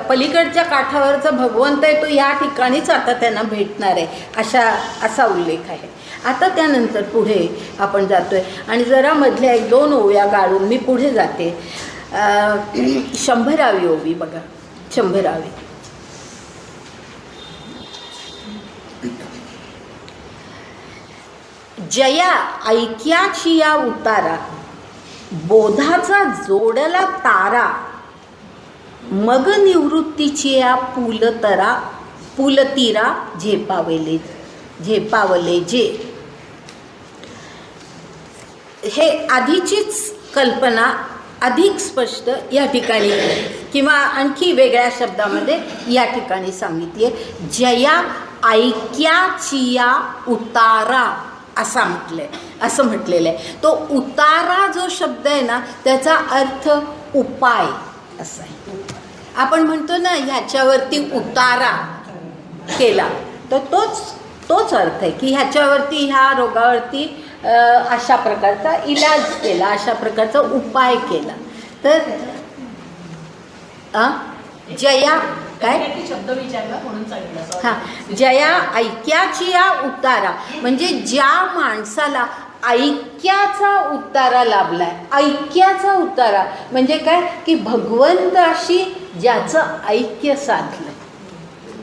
पलीकडच्या काठावरचा भगवंत आहे तो या ठिकाणीच आता त्यांना भेटणार आहे, असा उल्लेख आहे. आता त्यानंतर पुढे आपण जातो आहे आणि जरा मधल्या 1-2 ओव्या गाळून मी पुढे जाते. 100वी ओवी बघा, 100वी. जया ऐक्याची या उतारा, बोधाचा जोडला तारा, मग निवृत्तीची या पुलतीरा झेपावले जे. हे आधीचीच कल्पना अधिक स्पष्ट या ठिकाणी किंवा आणखी वेगळ्या शब्दामध्ये या ठिकाणी सांगितली आहे. जया ऐक्याचिया उतारा असं म्हटलेलं आहे. तो उतारा जो शब्द आहे ना त्याचा अर्थ उपाय असा आहे. आपण म्हणतो ना ह्याच्यावरती उतारा केला तर तोच अर्थ आहे की ह्याच्यावरती, ह्या रोगावरती अशा प्रकारचा इलाज केला, अशा प्रकारचा उपाय केला. तर जया काय शब्द विचारला म्हणून सांगितलं. हां, जया ऐक्याची या उतारा म्हणजे ज्या माणसाला ऐक्याचा उतारा लाभलाय. ऐक्याचा उतारा म्हणजे काय की भगवंताशी ज्याचं ऐक्य साधलं.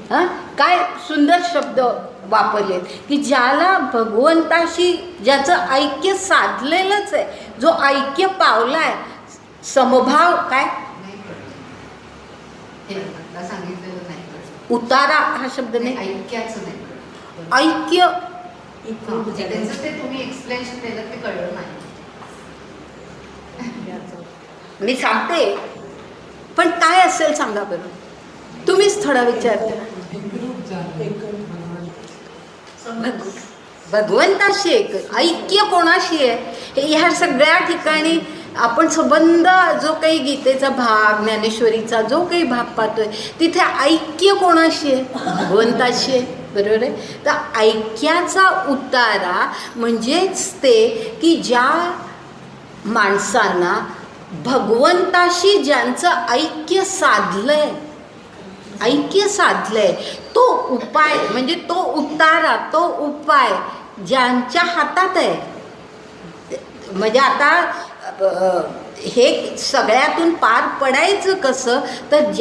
हां, काय सुंदर शब्द वापरले की ज्याला भगवंताशी ज्याचं ऐक्य साधलेलंच आहे, जो ऐक्य पावलाय, समभाव काय सांगितलेलं नाही. उतारा हा शब्द नाही, ऐक्याचं नाही, ऐक्य ते तुम्ही एक्सप्लेनेशन दिलं ते कळलं नाही. मी सांगते, पण काय असेल सांगा बरं, तुम्हीच थोडा विचार करा. भगवंताशी एक ऐक्य कोणाशी आहे ह्या सगळ्या ठिकाणी आपण संबंध जो काही गीतेचा भाग, ज्ञानेश्वरीचा जो काही भाग पाहतोय तिथे ऐक्य कोणाशी आहे? भगवंताशी आहे. बरोबर आहे. तर ऐक्याचा उतारा म्हणजेच ते की ज्या माणसांना भगवंताशी ज्यांचं ऐक्य साधलंय तो उपाय म्हणजे तो उतारा, तो उपाय ज्यांच्या हातात आहे. म्हणजे आता हे सगळ्यातून पार पडायचं कसं, तर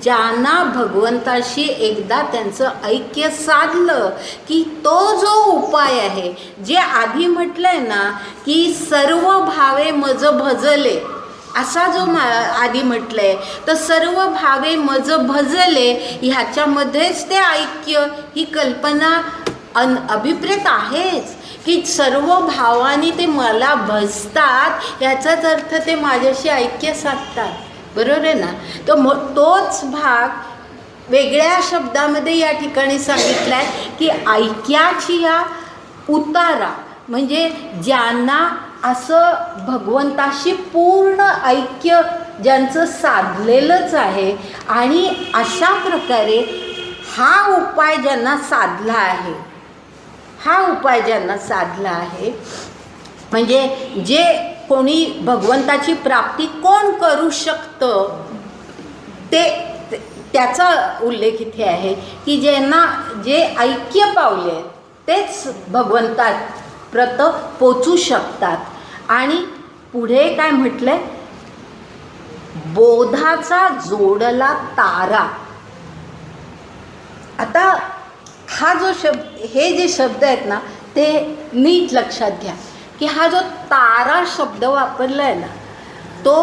ज्यांना भगवंताशी एकदा त्यांचं ऐक्य साधलं की तो जो उपाय आहे, जे आधी म्हटलंय ना की सर्व भावे मज भजले, असा जो आधी म्हटलंय, तर सर्व भावे मज भजले ह्याच्यामध्येच ते ऐक्य ही कल्पना अभिप्रेत आहेच की सर्व भावानी ते मला भजतात, याचाच अर्थ ते माझ्याशी ऐक्य साधतात. बरोबर आहे ना. तर तोच भाग वेगळ्या शब्दामध्ये या ठिकाणी सांगितला आहे की ऐक्याची या उतारा, म्हणजे ज्यांना असं भगवंताशी पूर्ण ऐक्य ज्यांचं साधलेलंच आहे आणि अशा प्रकारे हा उपाय ज्यांना साधला आहे, हा उपाय ज्यांना साधला आहे, म्हणजे जे कोणी भगवंताची प्राप्ती कोण करू शकतं ते त्याचा उल्लेख इथे आहे की ज्यांना जे ऐक्य पावले तेच भगवंताप्रत पोचू शकतात. आणि पुढे काय म्हटलंय, बोधाचा जोडला तारा. आता हा जो शब्द, हे जे शब्द आहेत ना ते नीट लक्षात घ्या की हा जो तारा शब्द वापरला आहे ना तो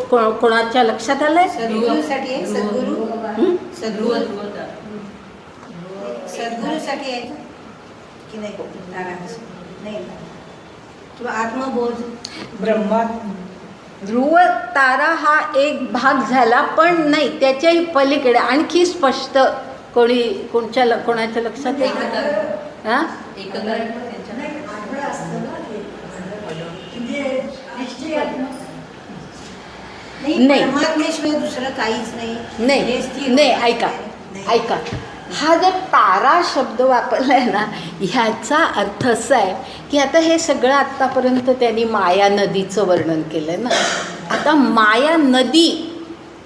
कोणाच्या लक्षात आलाय? सद्गुरूसाठी आहे. सद्गुरूसाठी आहे की नाही? नाही किंवा आत्मबोध ब्रह्मा. ध्रुव तारा हा एक भाग झाला, पण नाही त्याच्याही पलीकडे आणखी स्पष्ट कोणाच्या लक्षात येईल? हां, नाही परमात्मेशिवाय दुसरं काहीच नाही. नाही ऐका, हा जो तारा शब्द वापरलाय ना ह्याचा अर्थ असा आहे की आता हे सगळं आत्तापर्यंत त्यांनी माया नदीचं वर्णन केलं आहे ना. आता माया नदी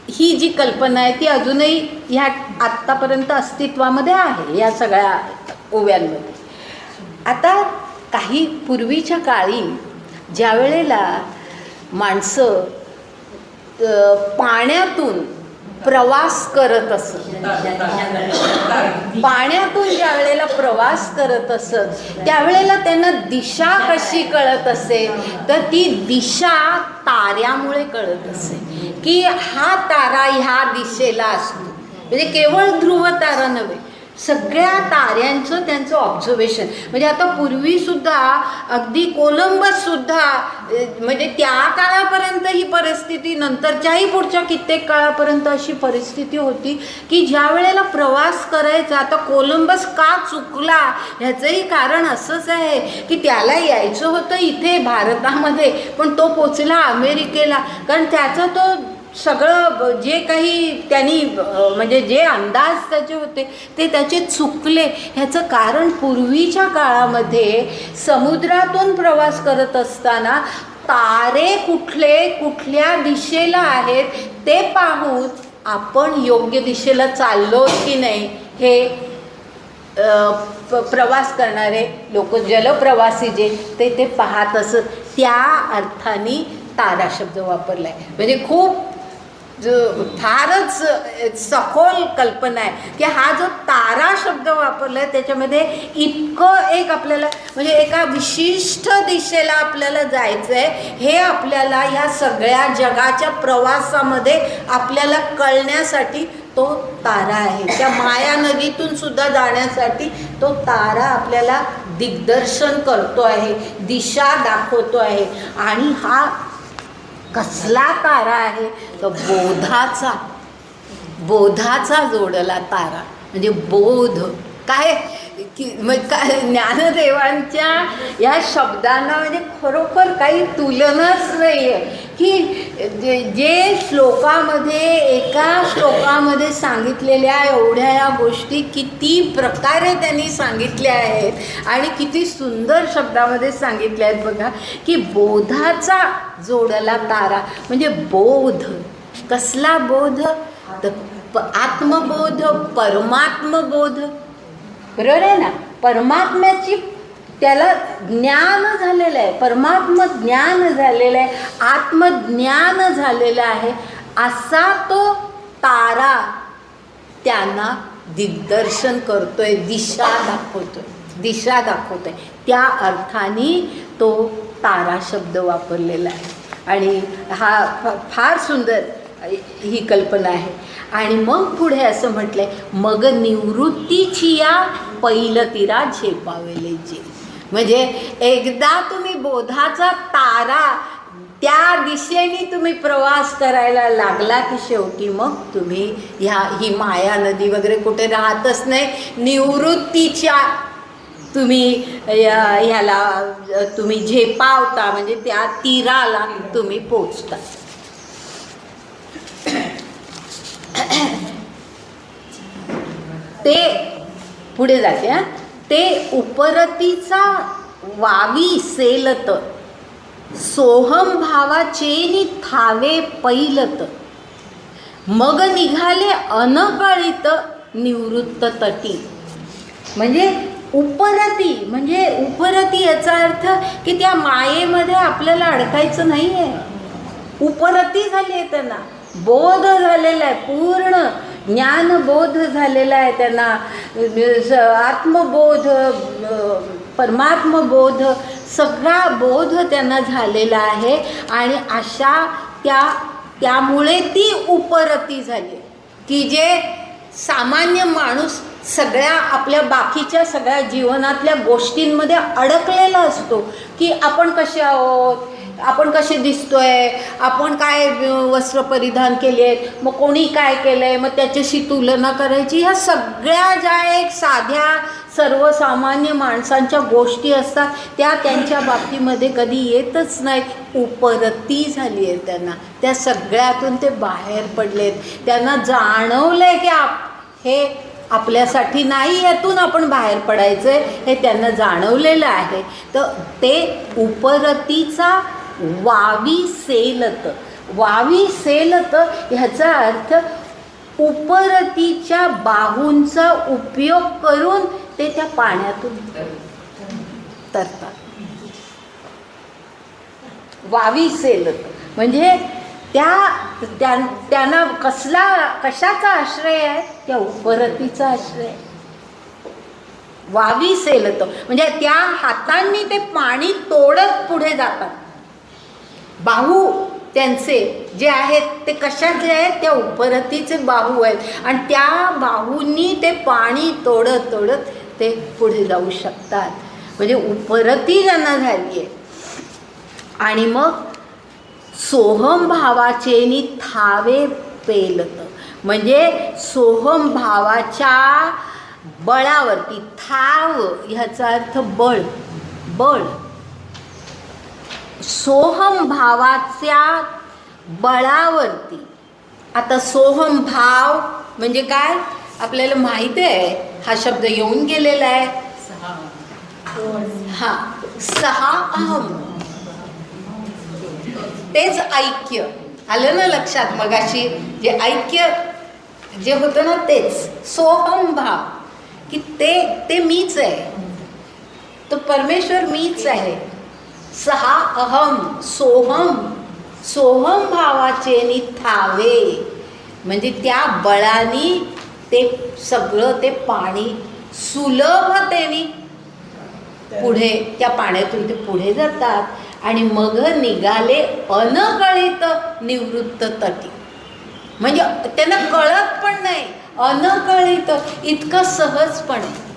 ही जी कल्पना आहे ती अजूनही ह्या आत्तापर्यंत अस्तित्वामध्ये आहे या सगळ्या ओव्यांमध्ये. आता काही पूर्वीच्या काळी ज्या वेळेला माणसं पाण्यातून प्रवास करत असत, पाण्यातून ज्या वेळेला प्रवास करत असत त्यावेळेला त्यांना दिशा कशी कळत असे, तर ती दिशा ताऱ्यामुळे कळत असे की हा तारा ह्या दिशेला असतो. म्हणजे केवळ ध्रुव तारा नव्हे, सगळ्या ताऱ्यांचं त्यांचं ऑब्झर्वेशन. म्हणजे आता पूर्वीसुद्धा अगदी कोलंबससुद्धा, म्हणजे त्या काळापर्यंत ही परिस्थिती, नंतरच्याही पुढच्या कित्येक काळापर्यंत अशी परिस्थिती होती की ज्या वेळेला प्रवास करायचा, आता कोलंबस का चुकला ह्याचंही कारण असंच आहे की त्याला यायचं होतं इथे भारतामध्ये, पण तो पोचला अमेरिकेला. कारण त्याचा तो सगळं जे काही त्यांनी म्हणजे जे अंदाज त्याचे होते ते त्याचे चुकले. ह्याचं कारण पूर्वीच्या काळामध्ये समुद्रातून प्रवास करत असताना तारे कुठल्या दिशेला आहेत ते पाहून आपण योग्य दिशेला चाललो की नाही हे प्रवास करणारे लोक, जलप्रवासी जे ते पाहत असत. त्या अर्थाने तारा शब्द वापरलाय. म्हणजे खूप फारच सखोल कल्पना आहे की हा जो तारा शब्द वापरला आहे त्याच्यामध्ये इतकं एक आपल्याला, म्हणजे एका विशिष्ट दिशेला आपल्याला जायचं आहे हे आपल्याला या सगळ्या जगाच्या प्रवासामध्ये आपल्याला कळण्यासाठी तो तारा आहे. त्या माया नदीतून सुद्धा जाण्यासाठी तो तारा आपल्याला दिग्दर्शन करतो आहे, दिशा दाखवतो आहे. आणि हा कसला तारा आहे, तर बोधाचा जोडला तारा. म्हणजे बोध काय काय ज्ञानदेवांच्या या शब्दांना म्हणजे खरोखर काही तुलनाच नाही आहे की जे श्लोकामध्ये, एका श्लोकामध्ये सांगितलेल्या एवढ्या या गोष्टी किती प्रकारे त्यांनी सांगितल्या आहेत आणि किती सुंदर शब्दामध्ये सांगितल्या आहेत. बघा की बोधाचा जोडला तारा म्हणजे बोध. कसला बोध, तर आत्मबोध, परमात्मबोध. बरोबर आहे ना. परमात्म्याची त्याला ज्ञान झालेलं आहे, परमात्म ज्ञान झालेलं आहे, आत्मज्ञान झालेलं आहे, असा तो तारा त्यांना दिग्दर्शन करतोय, दिशा दाखवतोय. त्या अर्थाने तो तारा शब्द वापरलेला आहे. आणि हा फार सुंदर ही कल्पना आहे. आणि मग पुढे असं म्हटलंय, मग निवृत्तीची या पहिलं तिरा झेपावेले जे. म्हणजे एकदा तुम्ही बोधाचा तारा त्या दिशेने तुम्ही प्रवास करायला लागला की शेवटी मग तुम्ही ही माया नदी वगैरे कुठे राहतच नाही. निवृत्तीच्या तुम्ही ह्याला तुम्ही झेपावता, म्हणजे त्या तीराला तुम्ही पोचता. ते पुढे जाते हा. ते उपरतीचा वावी सेलत, सोहम भावाचेनी थावे पैलत, मग निघाले अनकळित निवृत्त तटी. म्हणजे उपरती याचा अर्थ की त्या मायेमध्ये आपल्याला अडकायचं नाही आहे. उपरती झाली आहे, त्यांना बोध झालेला आहे, पूर्ण ज्ञानबोध झालेला आहे त्यांना, आत्मबोध, परमात्मबोध, सगळा बोध त्यांना झालेला आहे. आणि अशा त्यामुळे ती उपरती झाली की जे सामान्य माणूस सगळ्या आपल्या बाकीच्या सगळ्या जीवनातल्या गोष्टींमध्ये अडकलेला असतो की आपण कसे आहोत, आपण कसे दिसतोय, आपण काय वस्त्र परिधान केले आहेत, मग कोणी काय केलं आहे, मग त्याच्याशी तुलना करायची. ह्या सगळ्या ज्या एक साध्या सर्वसामान्य माणसांच्या गोष्टी असतात त्या त्यांच्या बाबतीमध्ये कधी येतच नाहीत. उपरती झाली आहे त्यांना, त्या सगळ्यातून ते बाहेर पडलेत. त्यांना जाणवलं आहे की हे आपल्यासाठी नाही, यातून आपण बाहेर पडायचं आहे, हे त्यांना जाणवलेलं आहे. तर ते उपरतीचा वावी सेलत. वावी सेलत ह्याचा अर्थ उपरतीच्या बाहूंचा उपयोग करून ते त्या पाण्यातून तरतात. वावी सेलत म्हणजे त्यांना कशाचा आश्रय आहे, त्या उपरतीचा आश्रय. वावी सेलत म्हणजे त्या हातांनी ते पाणी तोडत पुढे जातात. बाहू त्यांचे जे आहेत ते कशाचे आहेत, त्या उपरतीचे बाहू आहेत. आणि त्या बाहूंनी ते पाणी तोडत ते पुढे जाऊ शकतात. म्हणजे उपरती ज्यांना झाली आहे. आणि मग सोहम भावाचेनी थावे पेलत म्हणजे सोहम भावाच्या बळावरती. थाव ह्याचा अर्थ बळ. सोहम भावाच्या बळावरती. आता सोहम भाव म्हणजे काय आपल्याला माहिती आहे, हा शब्द येऊन गेलेला आहे. हा, सहा अहम, तेच ऐक्य आलं ना लक्षात. मगाशी जे ऐक्य जे होतं ना तेच सोहम भाव, की ते मीच आहे, तो परमेश्वर मीच आहे. सहा अहम सोहम भावाचे नि थावे म्हणजे त्या बळाने ते सगळं ते पाणी सुलभतेने पुढे त्या पाण्यातून ते पुढे जातात. आणि मग निघाले अनकळित निवृत्त तटी म्हणजे त्यांना कळत पण नाही, अनकळित इतकं सहजपणे.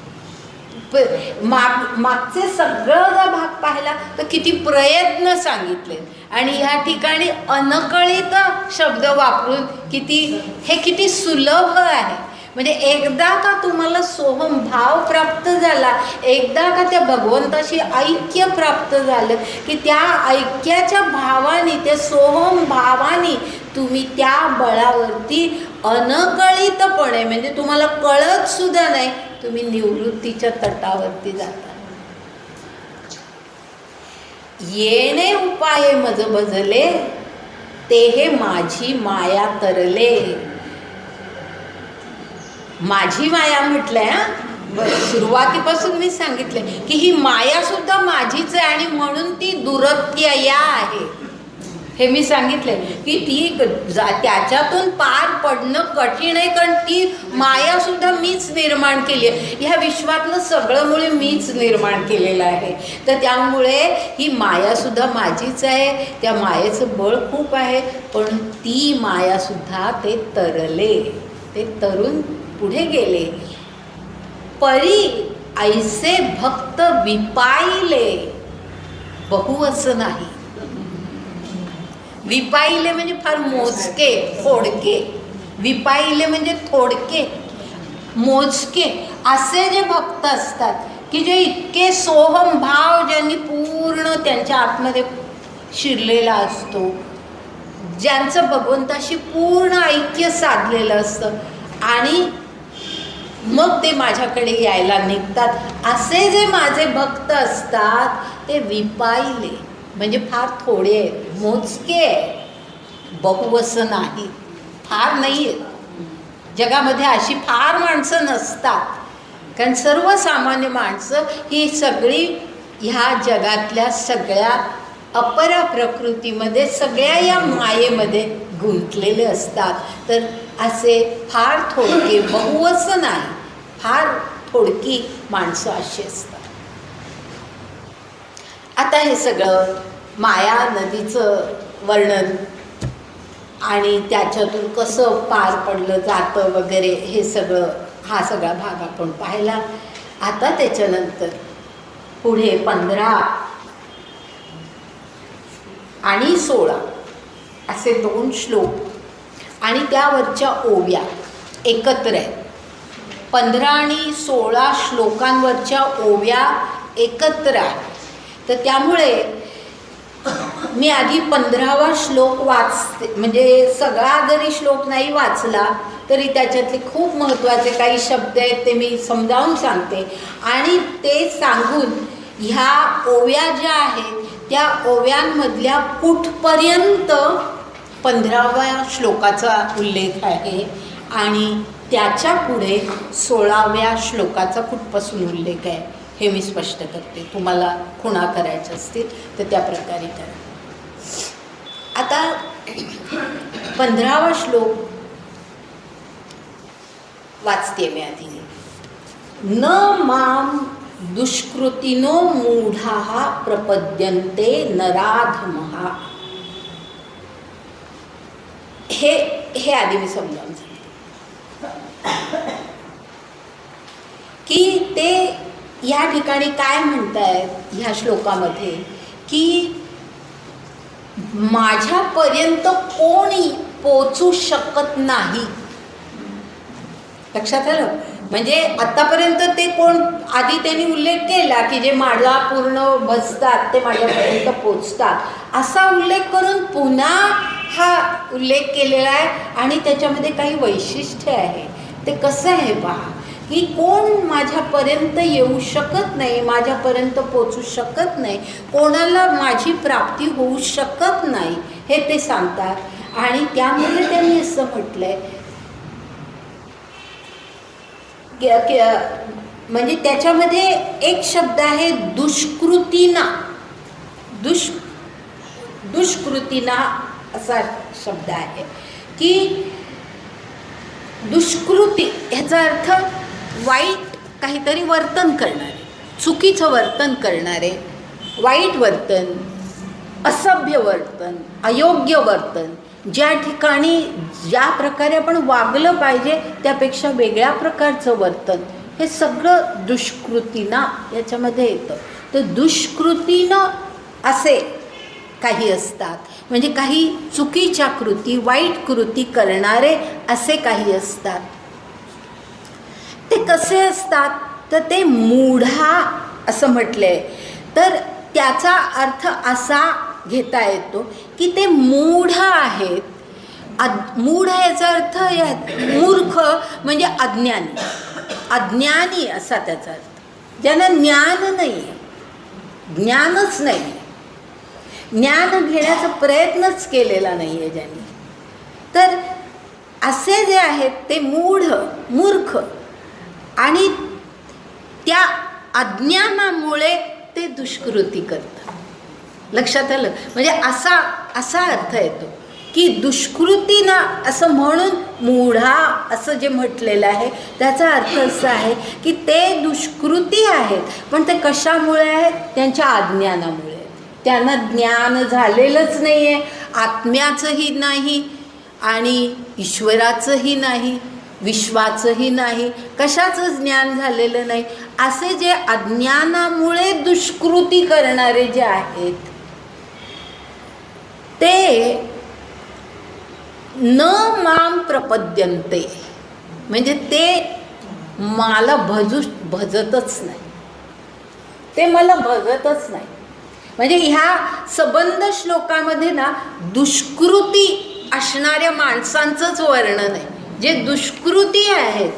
मागचे सगळं जर भाग पाहिला तर किती प्रयत्न सांगितले आणि ह्या ठिकाणी अनकळित शब्द वापरून किती सुलभ आहे. म्हणजे एकदा का तुम्हाला सोहम भाव प्राप्त झाला, एकदा का त्या भगवंताशी ऐक्य प्राप्त झालं की त्या ऐक्याच्या भावाने, त्या सोहम भावाने तुम्ही त्या बळावरती अनकळितपणे म्हणजे तुम्हाला कळत सुद्धा नाही, तुम्ही निवृत्तीच्या तटावरती जाता. येणे उपाये मज बजले ते हे माझी माया तरले. माझी माया म्हटलंय हा, सुरुवातीपासून मी सांगितले की ही माया सुद्धा माझीच आहे आणि म्हणून ती दुरत्यया आहे. हे मी सांगितले की ती त्याच्यातून पार पडणं कठीण आहे, कारण ती माया सुद्धा मीच निर्माण केली आहे. ह्या विश्वातलं सगळं मुळे मीच निर्माण केलेलं आहे. तर त्यामुळे ही माया सुद्धा माझीच आहे. त्या मायेचं बळ खूप आहे, पण ती माया सुद्धा ते तरले, ते तरुण पुढे गेले. परी ऐसे भक्त विपाईले, बहुवच नाही. विपाईले म्हणजे फार मोजके, थोडके. विपाईले म्हणजे थोडके, मोजके असे जे भक्त असतात की जे इतके सोहम भाव ज्यांनी पूर्ण त्यांच्या आतमध्ये शिरलेला असतो, ज्यांचं भगवंताशी पूर्ण ऐक्य साधलेलं असतं आणि मग ते माझ्याकडे यायला निघतात. असे जे माझे भक्त असतात ते विपाईले म्हणजे फार थोडे आहेत, मोजके आहे, बहुवस नाही, फार नाही आहेत. जगामध्ये अशी फार माणसं नसतात, कारण सर्वसामान्य माणसं ही सगळी ह्या जगातल्या सगळ्या अपरा प्रकृतीमध्ये, सगळ्या या मायेमध्ये गुंतलेले असतात. तर असे फार थोडके, बहुवस नाही, फार थोडकी माणसं अशी असतात. आता हे सगळं माया नदीचं वर्णन आणि त्याच्यातून कसं पार पडलं जातं वगैरे हे सगळं, हा सगळा भाग आपण पाहिला. आता त्याच्यानंतर पुढे 15 आणि 16 असे 2 श्लोक आणि त्यावरच्या ओव्या एकत्र आहेत. 15 आणि 16 श्लोकांवरच्या ओव्या एकत्र आहेत. तर त्यामुळे मी आधी 15वा श्लोक वाचते, म्हणजे सगळा जरी श्लोक नाही वाचला तरी त्याच्यातले खूप महत्त्वाचे काही शब्द आहेत ते मी समजावून सांगते आणि ते सांगून ह्या ओव्या ज्या आहेत त्या ओव्यांमधल्या कुठपर्यंत 15व्या श्लोकाचा उल्लेख आहे आणि त्याच्या पुढे 16व्या श्लोकाचा कुठपासून उल्लेख आहे हे मी स्पष्ट करते. तुम्हाला खुणा करायच्या असतील तर त्या प्रकारे करा. आता 15वा श्लोक वाचते मी आधी. न माम दुष्कृतिनो मूढाः प्रपद्यन्ते नराधमः. हे आधी मी समजावून सांगते की ते या ठिकाणी काय म्हणतायत ह्या श्लोकामध्ये की माझ्यापर्यंत कोणी पोचू शकत नाही. लक्षात आलं? म्हणजे आतापर्यंत ते कोण, आधी त्यांनी उल्लेख केला की जे माझा पूर्ण भजतात ते माझ्यापर्यंत पोचतात असा उल्लेख करून पुन्हा हा उल्लेख केलेला आहे आणि त्याच्यामध्ये काही वैशिष्ट्य आहे. ते कसं आहे पहा की कोण माझ्यापर्यंत येऊ शकत नाही, माझ्यापर्यंत पोचू शकत नाही, कोणाला माझी प्राप्ती होऊ शकत नाही हे ते सांगतात. आणि त्यामुळे त्यांनी असं म्हटलंय म्हणजे त्याच्यामध्ये एक शब्द आहे दुष्कृतीना. दुष्कृतीना असा शब्द आहे की दुष्कृती ह्याचा अर्थ वाईट काहीतरी वर्तन करणारे, चुकीचं वर्तन करणारे, वाईट वर्तन, असभ्य वर्तन, अयोग्य वर्तन, ज्या ठिकाणी ज्या प्रकारे आपण वागलं पाहिजे त्यापेक्षा वेगळ्या प्रकारचं वर्तन, हे सगळं दुष्कृतीना याच्यामध्ये येतं. तर दुष्कृतीनं असे काही असतात, म्हणजे काही चुकीच्या कृती, वाईट कृती करणारे असे काही असतात. ते कसे असतात तर ते मूढा असं म्हटलंय. तर त्याचा अर्थ असा घेता येतो की ते मूढ आहेत. मूढ याचा अर्थ मूर्ख म्हणजे अज्ञानी, अज्ञानी असा त्याचा अर्थ. ज्यांना ज्ञान नाही आहे, ज्ञानच नाही, ज्ञान घेण्याचा प्रयत्नच केलेला नाही आहे ज्यांनी, तर असे जे आहेत ते मूढ, मूर्ख आणि त्या अज्ञानामुळे ते दुष्कृती करतात. लक्षात आलं? म्हणजे असा अर्थ येतो की दुष्कृती ना, असं म्हणून मूढा असं जे म्हटलेलं आहे त्याचा अर्थ असा आहे की ते दुष्कृती आहेत, पण ते कशामुळे आहेत? त्यांच्या अज्ञानामुळे. त्यांना ज्ञान झालेलंच नाही आहे, आत्म्याचंही नाही आणि ईश्वराचंही नाही, विश्वाचंही नाही, कशाचंच ज्ञान झालेलं नाही. असे जे अज्ञानामुळे दुष्कृती करणारे जे आहेत ते न माम प्रपद्यन्ते, म्हणजे ते मला भजतच नाही, ते मला भजतच नाही. म्हणजे ह्या संबंध श्लोकामध्ये ना दुष्कृती असणाऱ्या माणसांचंच वर्णन आहे. जे दुष्कृती आहेत,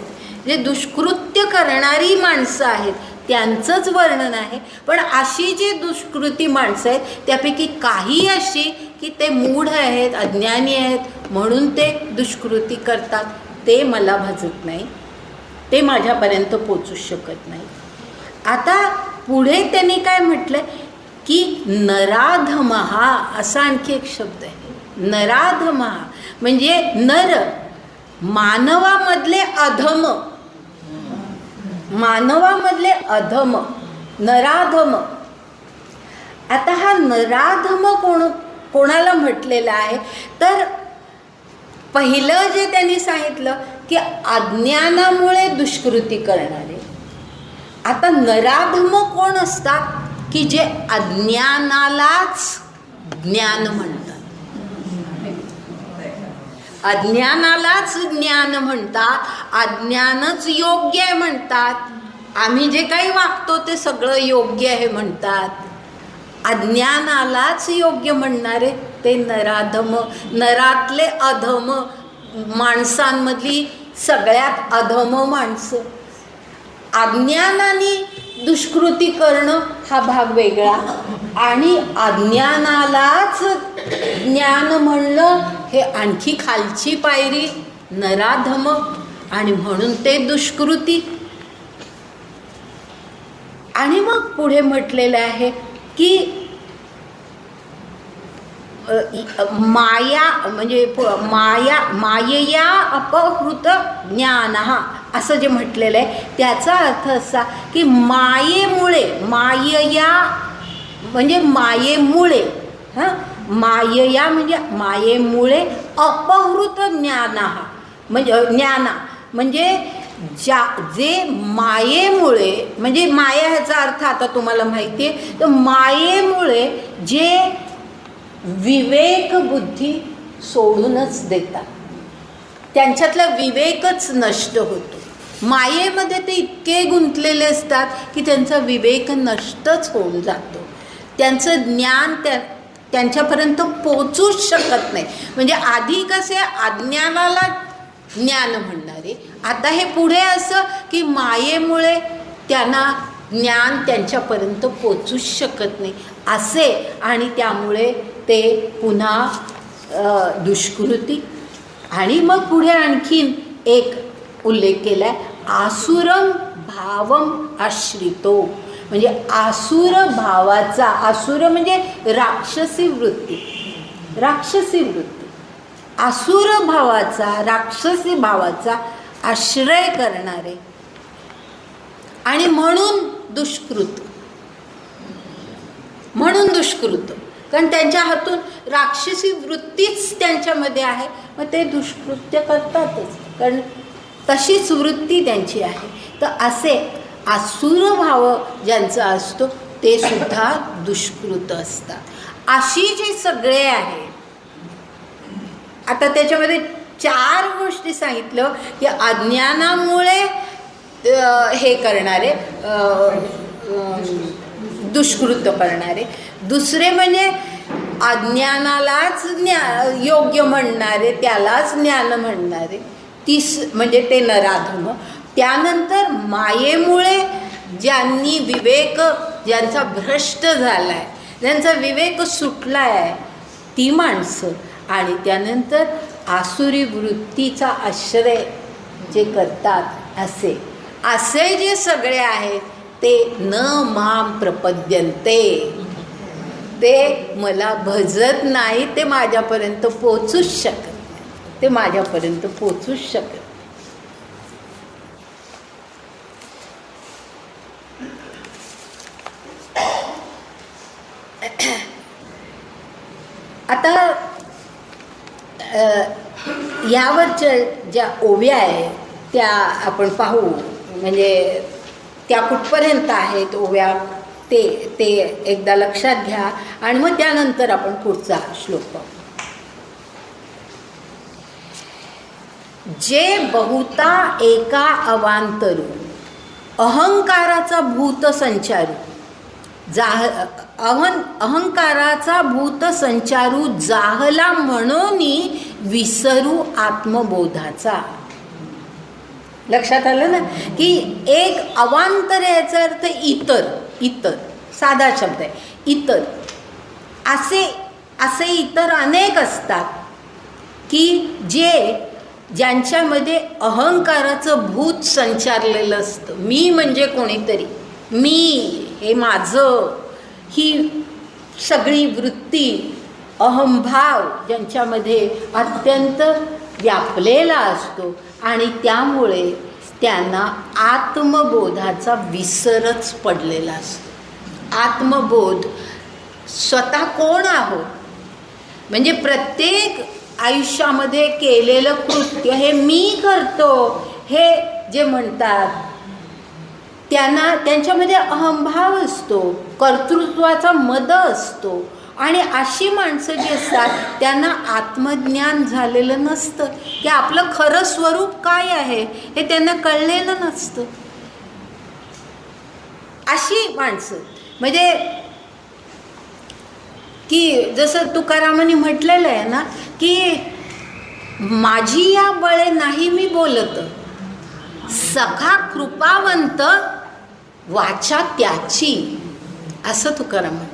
जे दुष्कृत्य करणारी माणसं आहेत त्यांचंच वर्णन आहे. पण अशी जी दुष्कृती माणसं आहेत त्यापैकी काही अशी की ते मूढ आहेत, अज्ञानी आहेत, म्हणून ते दुष्कृती करतात, ते मला भजत नाही, ते माझ्यापर्यंत पोचू शकत नाही. आता पुढे त्यांनी काय म्हटलं की नराधमहा असा आणखी एक शब्द आहे. नराधमहा म्हणजे नर, मानवामधले अधम, मानवामधले अधम, नराधम. आता हा नराधम कोणाला म्हटलेला आहे? तर पहिलं जे त्यांनी सांगितलं की अज्ञानामुळे दुष्कृती करणारे. आता नराधम कोण असतात? की जे अज्ञानालाच ज्ञान म्हणतात, अज्ञानालाच ज्ञान म्हणतात, अज्ञानच योग्य आहे म्हणतात, आम्ही जे काही वागतो ते सगळं योग्य आहे म्हणतात. अज्ञानालाच योग्य म्हणणारे ते नराधम, नरातले अधम, माणसांमधली सगळ्यात अधम माणसं. अज्ञानाने दुष्कृती करणं हा भाग वेगळा, आणि अज्ञानालाच ज्ञान म्हणणं हे आणखी खालची पायरी, नराधम, आणि म्हणून ते दुष्कृती. आणि मग पुढे म्हटलेलं आहे की माया म्हणजे मायया अपहृत ज्ञान, असं जे म्हटलेलं आहे त्याचा अर्थ असा की मायेमुळे, मायया म्हणजे मायेमुळे, मायया म्हणजे मायेमुळे, अपहृत ज्ञान म्हणजे जे मायेमुळे, म्हणजे माया ह्याचा अर्थ आता तुम्हाला माहिती आहे, तर मायेमुळे जे विवेक बुद्धी सोडूनच देतात, त्यांच्यातला विवेकच नष्ट होतो. मायेमध्ये ते इतके गुंतलेले असतात की त्यांचा विवेक नष्टच होऊन जातो, त्यांचं ज्ञान त्यांच्यापर्यंत पोचूच शकत नाही. म्हणजे आधी कसे अज्ञानाला ज्ञान म्हणणारे, आता हे पुढे असं की मायेमुळे त्यांना ज्ञान त्यांच्यापर्यंत पोचूच शकत नाही असे, आणि त्यामुळे ते पुन्हा दुष्कृती. आणि मग पुढे आणखीन एक उल्लेख केला आहे, आसुरम भावम आश्रितो, म्हणजे आसुर भावाचा, आसुर म्हणजे राक्षसी वृत्ती, राक्षसी वृत्ती, आसुर भावाचा, राक्षसी भावाचा आश्रय करणारे, आणि म्हणून दुष्कृत, म्हणून दुष्कृत, कारण त्यांच्या हातून राक्षसी वृत्तीच त्यांच्यामध्ये आहे, मग ते दुष्कृत्य करतातच, कारण तशीच वृत्ती त्यांची आहे. तर असे आसुर भाव ज्यांचा असतो ते सुद्धा दुष्कृत असतात. अशी जे सगळे आहे, आता त्याच्यामध्ये 4 गोष्टी सांगितलं की अज्ञानामुळे हे करणारे, दुष्कृत्य करणारे, दुसरे म्हणजे अज्ञानालाच योग्य म्हणणारे, त्यालाच ज्ञान म्हणणारे, म्हणजे ते नराधम. त्यानंतर मायेमुळे ज्यांनी विवेक, ज्यांचा भ्रष्ट झाला आहे, ज्यांचा विवेक सुटला आहे ती माणसं, आणि त्यानंतर आसुरी वृत्तीचा आश्रय जे करतात असे जे सगळे आहेत ते न माम प्रपद्यन्ते, ते मला भजत नाही, ते माझ्यापर्यंत पोचूच शकत नाही, ते माझ्यापर्यंत पोचूच शकत नाही. आता यावरच्या ज्या ओव्या आहे त्या आपण पाहू, म्हणजे त्या कुठपर्यंत आहेत ओव्या ते ते एकदा लक्षात घ्या आणि मग त्यानंतर आपण पुढचा श्लोक पाहू. जे बहुता एका अवांतरू अहंकाराचा भूत संचारू अहंकाराचा भूत संचारू जाहला म्हणून विसरू आत्मबोधाचा. लक्षात आलं ना की एक अवांतर याचा अर्थ इतर, इतर साधा शब्द आहे, इतर. असे इतर अनेक असतात की ज्यांच्यामध्ये अहंकाराचं भूत संचारलेलं असतं. मी म्हणजे कोणीतरी, मी हे माझं, ही सगळी वृत्ती, अहंभाव ज्यांच्यामध्ये अत्यंत व्यापलेला असतो आणि त्यामुळे त्यांना आत्मबोधाचा विसरच पडलेला असतो. आत्मबोध, स्वतः कोण आहोत, म्हणजे प्रत्येक आयुष्यामध्ये केलेलं कृत्य हे मी करतो हे जे म्हणतात त्यांच्यामध्ये अहंभाव असतो, कर्तृत्वाचा मद असतो. आणि अशी माणसं जी असतात त्यांना आत्मज्ञान झालेलं नसतं, की आपलं खरं स्वरूप काय आहे हे त्यांना कळलेलं नसतं. अशी माणसं म्हणजे की जसं तुकारामांनी म्हटलेलं आहे ना की माझी या बळे नाही मी बोलत, सखा कृपावंत वाचा त्याची, असं तुकाराम म्हणतात.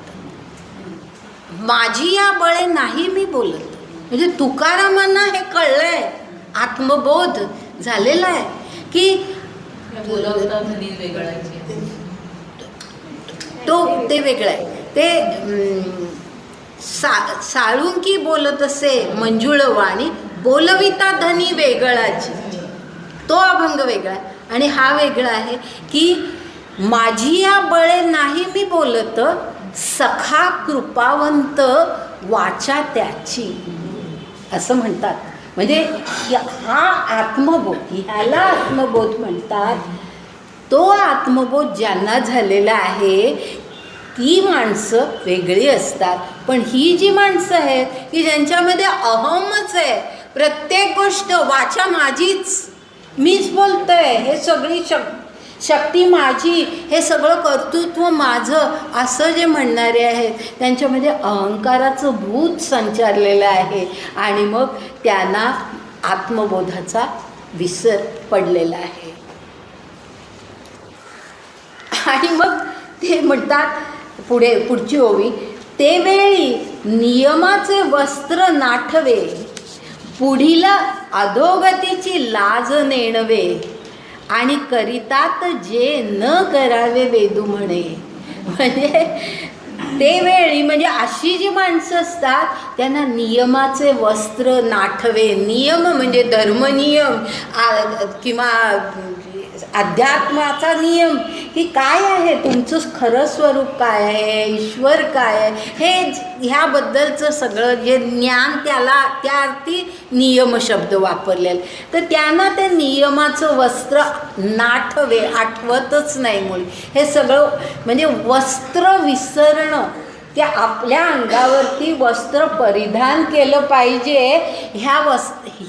माझी या बळे नाही मी बोलत, म्हणजे तुकारामांना हे कळलंय, आत्मबोध झालेला आहे की तो ते वेगळं आहे. ते साळुंकी बोलत असे मंजुळ वाणी, बोलविता धनी वेगळाची, तो अभंग वेगळा आहे. आणि हा वेगळा आहे की माझी या बळे नाही मी बोलत, सखा कृपावंत वाचा त्याची, असं म्हणतात. म्हणजे हा आत्मबोध, ह्याला आत्मबोध म्हणतात. तो आत्मबोध ज्यांना झालेला आहे ती माणसं वेगळी असतात. पण ही जी माणसं आहेत की ज्यांच्यामध्ये अहमच आहे, प्रत्येक गोष्ट वाचा माझीच, मीच बोलतोय, हे सगळी शक्ती माझी, हे सगळं कर्तृत्व माझं, असं जे म्हणणारे आहेत त्यांच्यामध्ये अहंकाराचं भूत संचारलेलं आहे आणि मग त्यांना आत्मबोधाचा विसर पडलेला आहे. आणि मग ते म्हणतात पुढची ओवी, ते वेळी नियमाचे वस्त्र नाठवे, पुढीला अधोगतीची लाज नेणवे, आणि करितात जे न करावे वेदू म्हणे. म्हणजे ते वेळी म्हणजे अशी जी माणसं असतात त्यांना नियमाचे वस्त्र नाठवे. नियम म्हणजे धर्मनियम किंवा अध्यात्माचा नियम, की काय आहे तुमचं खरं स्वरूप काय आहे, ईश्वर काय आहे, हे ह्याबद्दलचं सगळं जे ज्ञान, त्या अर्थी नियम शब्द वापरलेला. तर त्यांना ते नियमाचं वस्त्र नाठवे, आठवतच नाही मुळे. हे सगळं म्हणजे वस्त्र विसरणं, त्या आपल्या अंगावरती वस्त्र परिधान केलं पाहिजे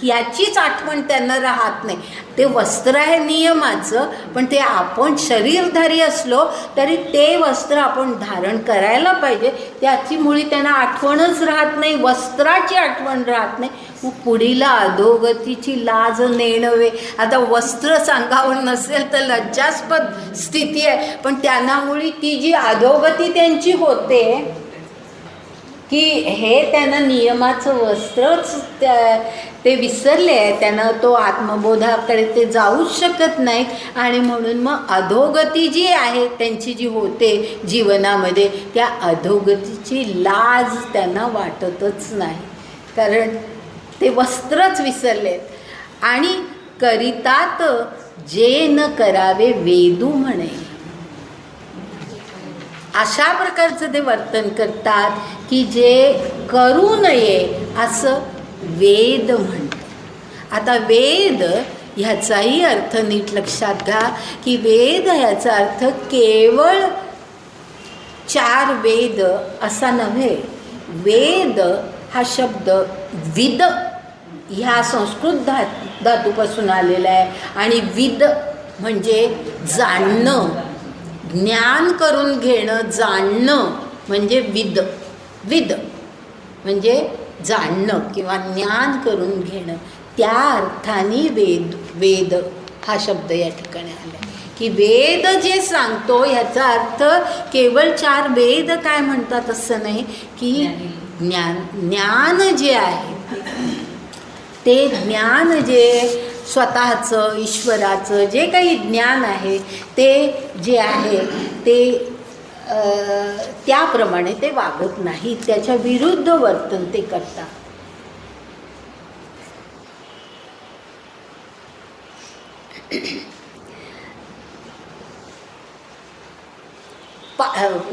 ह्याचीच आठवण त्यांना राहत नाही. ते वस्त्र आहे नियमाचं, पण ते आपण शरीरधारी असलो तरी ते वस्त्र आपण धारण करायला पाहिजे, त्याची मुळी त्यांना आठवणच राहत नाही, वस्त्राची आठवण राहत नाही. मग पुढीला अधोगतीची लाज नेणवे. आता वस्त्र अंगावर नसेल तर लज्जास्पद स्थिती आहे, पण त्यांना मुळी ती जी अधोगती त्यांची होते की हे त्यानं नियमाचं वस्त्रच ते विसरले आहे, त्यानं तो आत्मबोधाकडे ते जाऊच शकत नाहीत आणि म्हणून मग अधोगती जी आहे त्यांची जी होते जीवनामध्ये, त्या अधोगतीची लाज त्यांना वाटतच नाही, कारण ते वस्त्रच विसरलेत. आणि करितात जे न करावे वेदू म्हणे, अशा प्रकारचं ते वर्तन करतात की जे करू नये असं वेद म्हणतात. आता वेद ह्याचाही अर्थ नीट लक्षात घ्या की वेद ह्याचा अर्थ केवळ 4 वेद असा नव्हे. वेद हा शब्द विद ह्या संस्कृत धातूपासून आलेला आहे आणि विद म्हणजे जाणणं, ज्ञान करून घेणं, जाणणं म्हणजे विद. विद म्हणजे जाणणं किंवा ज्ञान करून घेणं, त्या अर्थाने वेद हा शब्द या ठिकाणी आला की वेद जे सांगतो ह्याचा अर्थ केवळ 4 वेद काय म्हणतात असं नाही, की ज्ञान जे आहे ते ज्ञान जे स्वतःचं ईश्वराचं जे काही ज्ञान आहे ते जे आहे ते त्याप्रमाणे ते वागत नाही, त्याच्या विरुद्ध वर्तन ते करतात.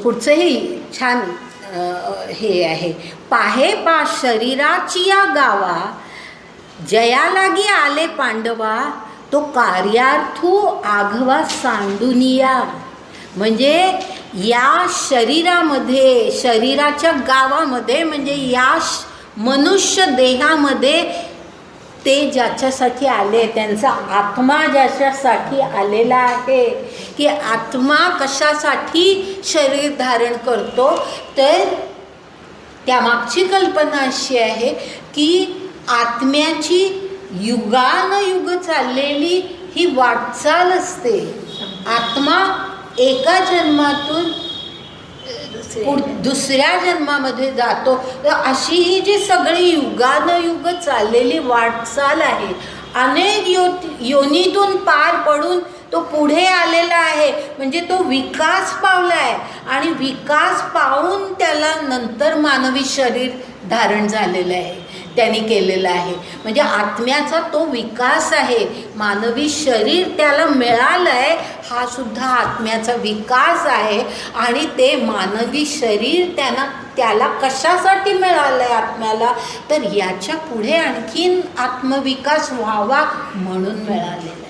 पुढचंही छान हे आहे. पाहे पा शरीराची या गावा, जया लागी आले पांडवा, तो कार्यार्थू आघवा सांडुनिया. म्हणजे या शरीरामध्ये, शरीराच्या गावामध्ये म्हणजे या मनुष्य देहामध्ये ते ज्याच्यासाठी आले, त्यांचा आत्मा ज्याच्यासाठी आलेला आहे, की आत्मा कशासाठी शरीर धारण करतो, तर त्यामागची कल्पना अशी आहे की आत्म्याची युगानयुग चाललेली ही वाटचाल असते. आत्मा एका जन्मातून दुसऱ्या जन्मामध्ये जातो. तर अशी ही जी सगळी युगानयुग चाललेली वाटचाल आहे, अनेक योनीतून पार पडून तो पुढे आलेला आहे, म्हणजे तो विकास पावला आहे आणि विकास पाहून त्याला नंतर मानवी शरीर धारण झालेलं आहे, त्यांनी केलेला आहे. म्हणजे आत्म्याचा तो विकास आहे, मानवी शरीर त्याला मिळालं आहे, हा सुद्धा आत्म्याचा विकास आहे. आणि ते मानवी शरीर त्याला कशासाठी मिळालं आहे आत्म्याला, तर याच्या पुढे आणखीन आत्मविकास व्हावा म्हणून मिळालेलं आहे.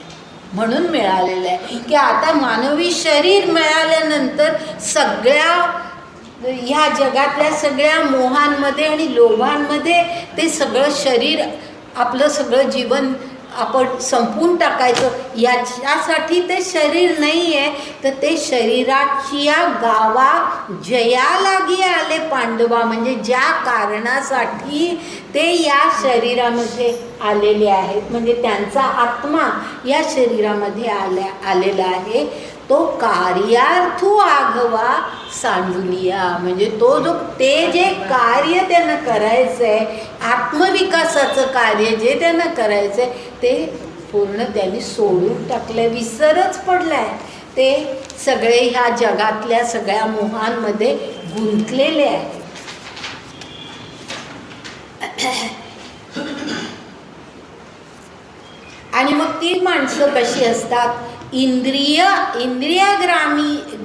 म्हणून मिळालेलं आहे की आता मानवी शरीर मिळाल्यानंतर सगळ्या ह्या जगातल्या सगळ्या मोहांमध्ये आणि लोभांमध्ये ते सगळं शरीर, आपलं सगळं जीवन आपण संपवून टाकायचं, याच्यासाठी ते शरीर नाही आहे. तर ते शरीराची या गावा जया लागी आले पांडवा, म्हणजे ज्या कारणासाठी ते या शरीरामध्ये आलेले आहेत, म्हणजे त्यांचा आत्मा या शरीरामध्ये आलेला आहे, तो कार्यार्थू आघवा सांडुनिया. म्हणजे ते जे कार्य त्यांना करायचं आहे, आत्मविकासाचं कार्य जे त्यांना करायचं आहे, ते पूर्ण त्यांनी सोडून टाकलं, विसरच पडलाय. ते सगळे ह्या जगातल्या सगळ्या मोहांमध्ये गुंतलेले आहेत. आणि मग ती माणसं कशी असतात,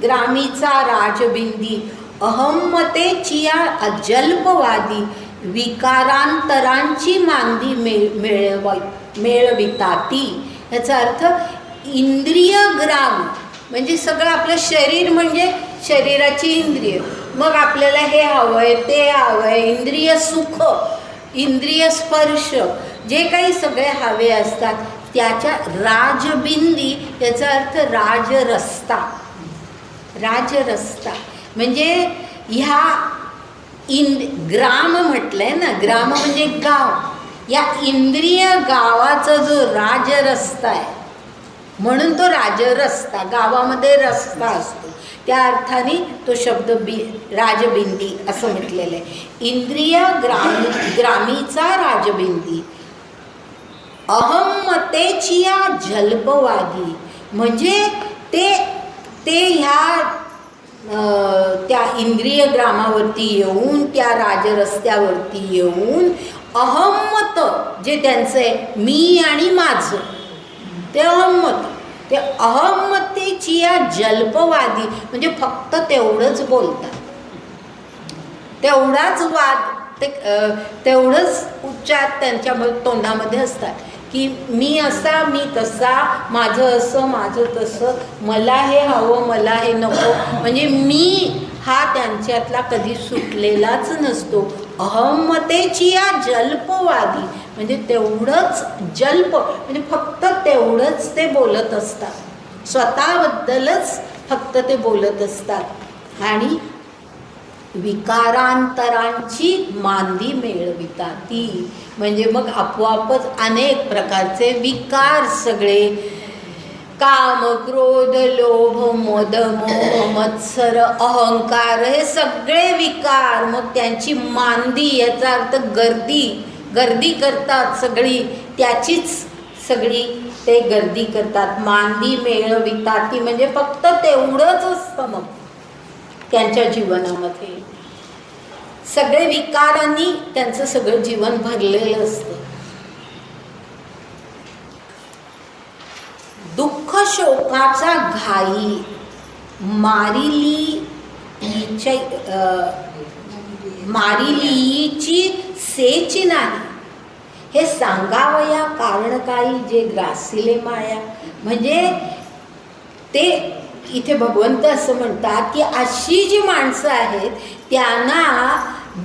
ग्रामीचा राजबिंदी, अहम्मतेची अजल्पवादी, विकारांतरांची मांदी मेळविताती. याचा अर्थ इंद्रियग्राम म्हणजे सगळं आपलं शरीर, म्हणजे शरीराची इंद्रिय, मग आपल्याला हे हवंय ते हवंय, इंद्रिय सुख, इंद्रिय स्पर्श, जे काही सगळे हवे असतात त्याच्या राजबिंदी, याचा अर्थ राजरस्ता. राजरस्ता म्हणजे ह्या ग्राम म्हटलंय ना, ग्राम म्हणजे गाव, या इंद्रिय गावाचा जो राजरस्ता आहे, म्हणून तो राजरस्ता, गावामध्ये रस्ता असतो त्या अर्थाने तो शब्द राजबिंदी असं म्हटलेलं आहे. इंद्रिय ग्रामीचा राजबिंदी, अहम्मतेचिया जल्पवादी, म्हणजे ते ह्या त्या इंद्रिय ग्रामावरती येऊन, त्या राजरस्त्यावरती येऊन अहम्मत जे त्यांचं आहे, मी आणि माझं, ते अहम्मत, ते अहम्मतेची या जल्पवादी, म्हणजे फक्त तेवढंच बोलतात, तेवढाच वाद, तेवढंच उच्चार त्यांच्या तोंडामध्ये असतात की मी असा, मी तसा, माझं असं, माझं तसं, मला हे हवं, मला हे नको, म्हणजे मी हा त्यांच्यातला कधी सुटलेलाच नसतो. अहम्मतेची या जल्पवादी, म्हणजे तेवढंच जल्प, म्हणजे फक्त तेवढंच ते बोलत असतात, स्वतःबद्दलच फक्त ते बोलत असतात. आणि विकारांतरांची मांदी मेळवितात ती, म्हणजे मग आपोआपच अनेक प्रकारचे विकार, सगळे काम, क्रोध, लोभ, मद, मोह, मत्सर, अहंकार, हे सगळे विकार, मग त्यांची मांदी, याचा अर्थ गर्दी करतात सगळी, त्याचीच सगळी ते गर्दी करतात. मांदी मेळवितात ती, म्हणजे फक्त तेवढंच असतं मग त्यांच्या जीवनामध्ये, सगळे विकारांनी त्यांचं सगळं जीवन भरलेलं असतं. दुःख शोकाचा घाई मारिलीची सेची नाही, हे सांगावया कारण काही जे ग्रासिले माया. म्हणजे ते इथे भगवंत असं म्हणतात की अशी जी माणसं आहेत त्यांना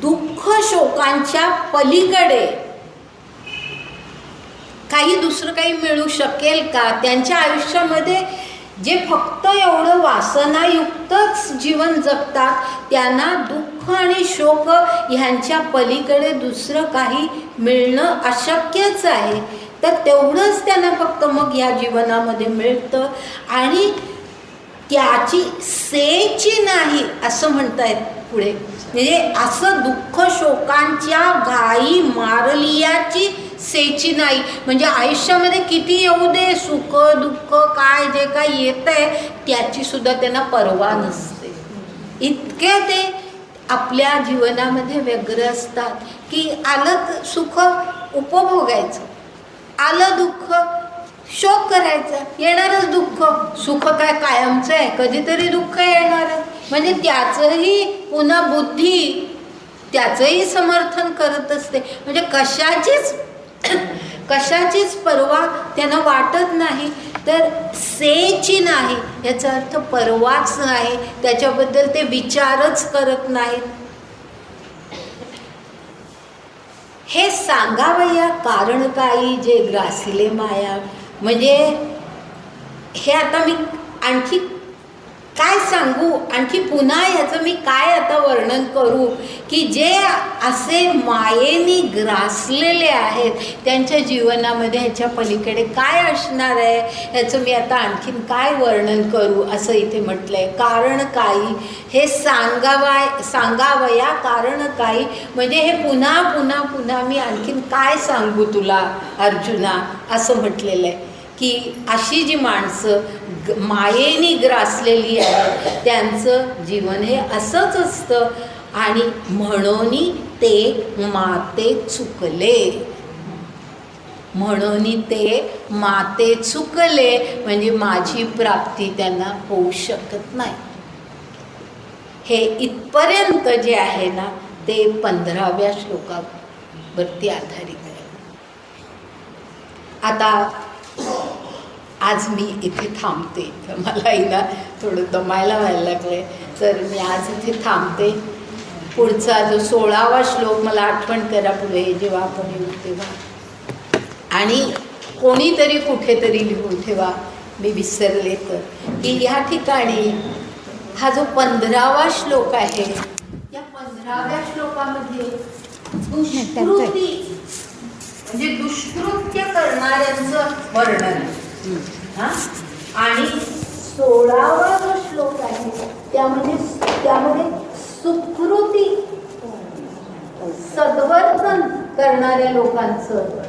दुःख शोकांच्या पलीकडे काही दुसरं काही मिळू शकेल का? त्यांच्या आयुष्यामध्ये जे फक्त एवढं वासनायुक्तच जीवन जगतात त्यांना दुःख आणि शोक ह्यांच्या पलीकडे दुसरं काही मिळणं अशक्यच आहे. तर तेवढंच त्यांना फक्त मग या जीवनामध्ये मिळतं आणि त्याची सेची नाही असं म्हणतायत पुढे. म्हणजे असं दुःख शोकांच्या घाई मारलियाची सेची नाही, म्हणजे आयुष्यामध्ये किती येऊ दे, सुख दुःख काय जे काय येत आहे त्याची सुद्धा त्यांना पर्वा नसते. इतके ते आपल्या जीवनामध्ये व्यग्र असतात की आलं सुख उपभोगायचं, आलं दुःख शोक करायचा, येणारच दुःख, सुख काय कायमचं आहे, कधीतरी दुःख येणार आहे. म्हणजे त्याचंही पुन्हा बुद्धी त्याचंही समर्थन करत असते. म्हणजे कशाचीच पर्वा त्यांना वाटत नाही. तर सेची नाही याचा अर्थ पर्वाच नाही, त्याच्याबद्दल ते विचारच करत नाहीत. हे सांगावया कारण काही जे ग्रासिले माया. म्हणजे हे आता मी आणखी काय सांगू, आणखी पुन्हा याचं मी काय आता वर्णन करू की जे असे मायेनी ग्रासलेले आहेत त्यांच्या जीवनामध्ये ह्याच्या पलीकडे काय असणार आहे, ह्याचं मी आता आणखीन काय वर्णन करू असं इथे म्हटलं आहे. कारण काही हे सांगावया कारण काही, म्हणजे हे पुन्हा पुन्हा पुन्हा मी आणखीन काय सांगू तुला अर्जुना असं म्हटलेलं आहे की अशी जी माणसं मायेनी ग्रासलेली आहेत त्यांचं जीवन हे असंच असतं. आणि म्हणून ते माते चुकले, म्हणून ते माते चुकले, म्हणजे माझी प्राप्ती त्यांना होऊ शकत नाही. हे इथपर्यंत जे आहे ना ते 15व्या श्लोकावरती आधारित आहे. आता आज मी इथे थांबते, मलाही ना थोडं दमायला व्हायला लागलं तर मी आज इथे थांबते. पुढचा जो 16वा श्लोक मला आठवण करा पुढे जेव्हा आपण येऊ तेव्हा, आणि कोणीतरी कुठेतरी लिहून ठेवा मी विसरले तर, की ह्या ठिकाणी हा जो 15वा श्लोक आहे या 15व्या श्लोकामध्ये दुष्कृती म्हणजे दुष्कृत्य करणाऱ्यांचं वर्णन आणि 16वा जो श्लोक आहे त्यामध्ये सुकृती सद्वर्तन करणाऱ्या लोकांचं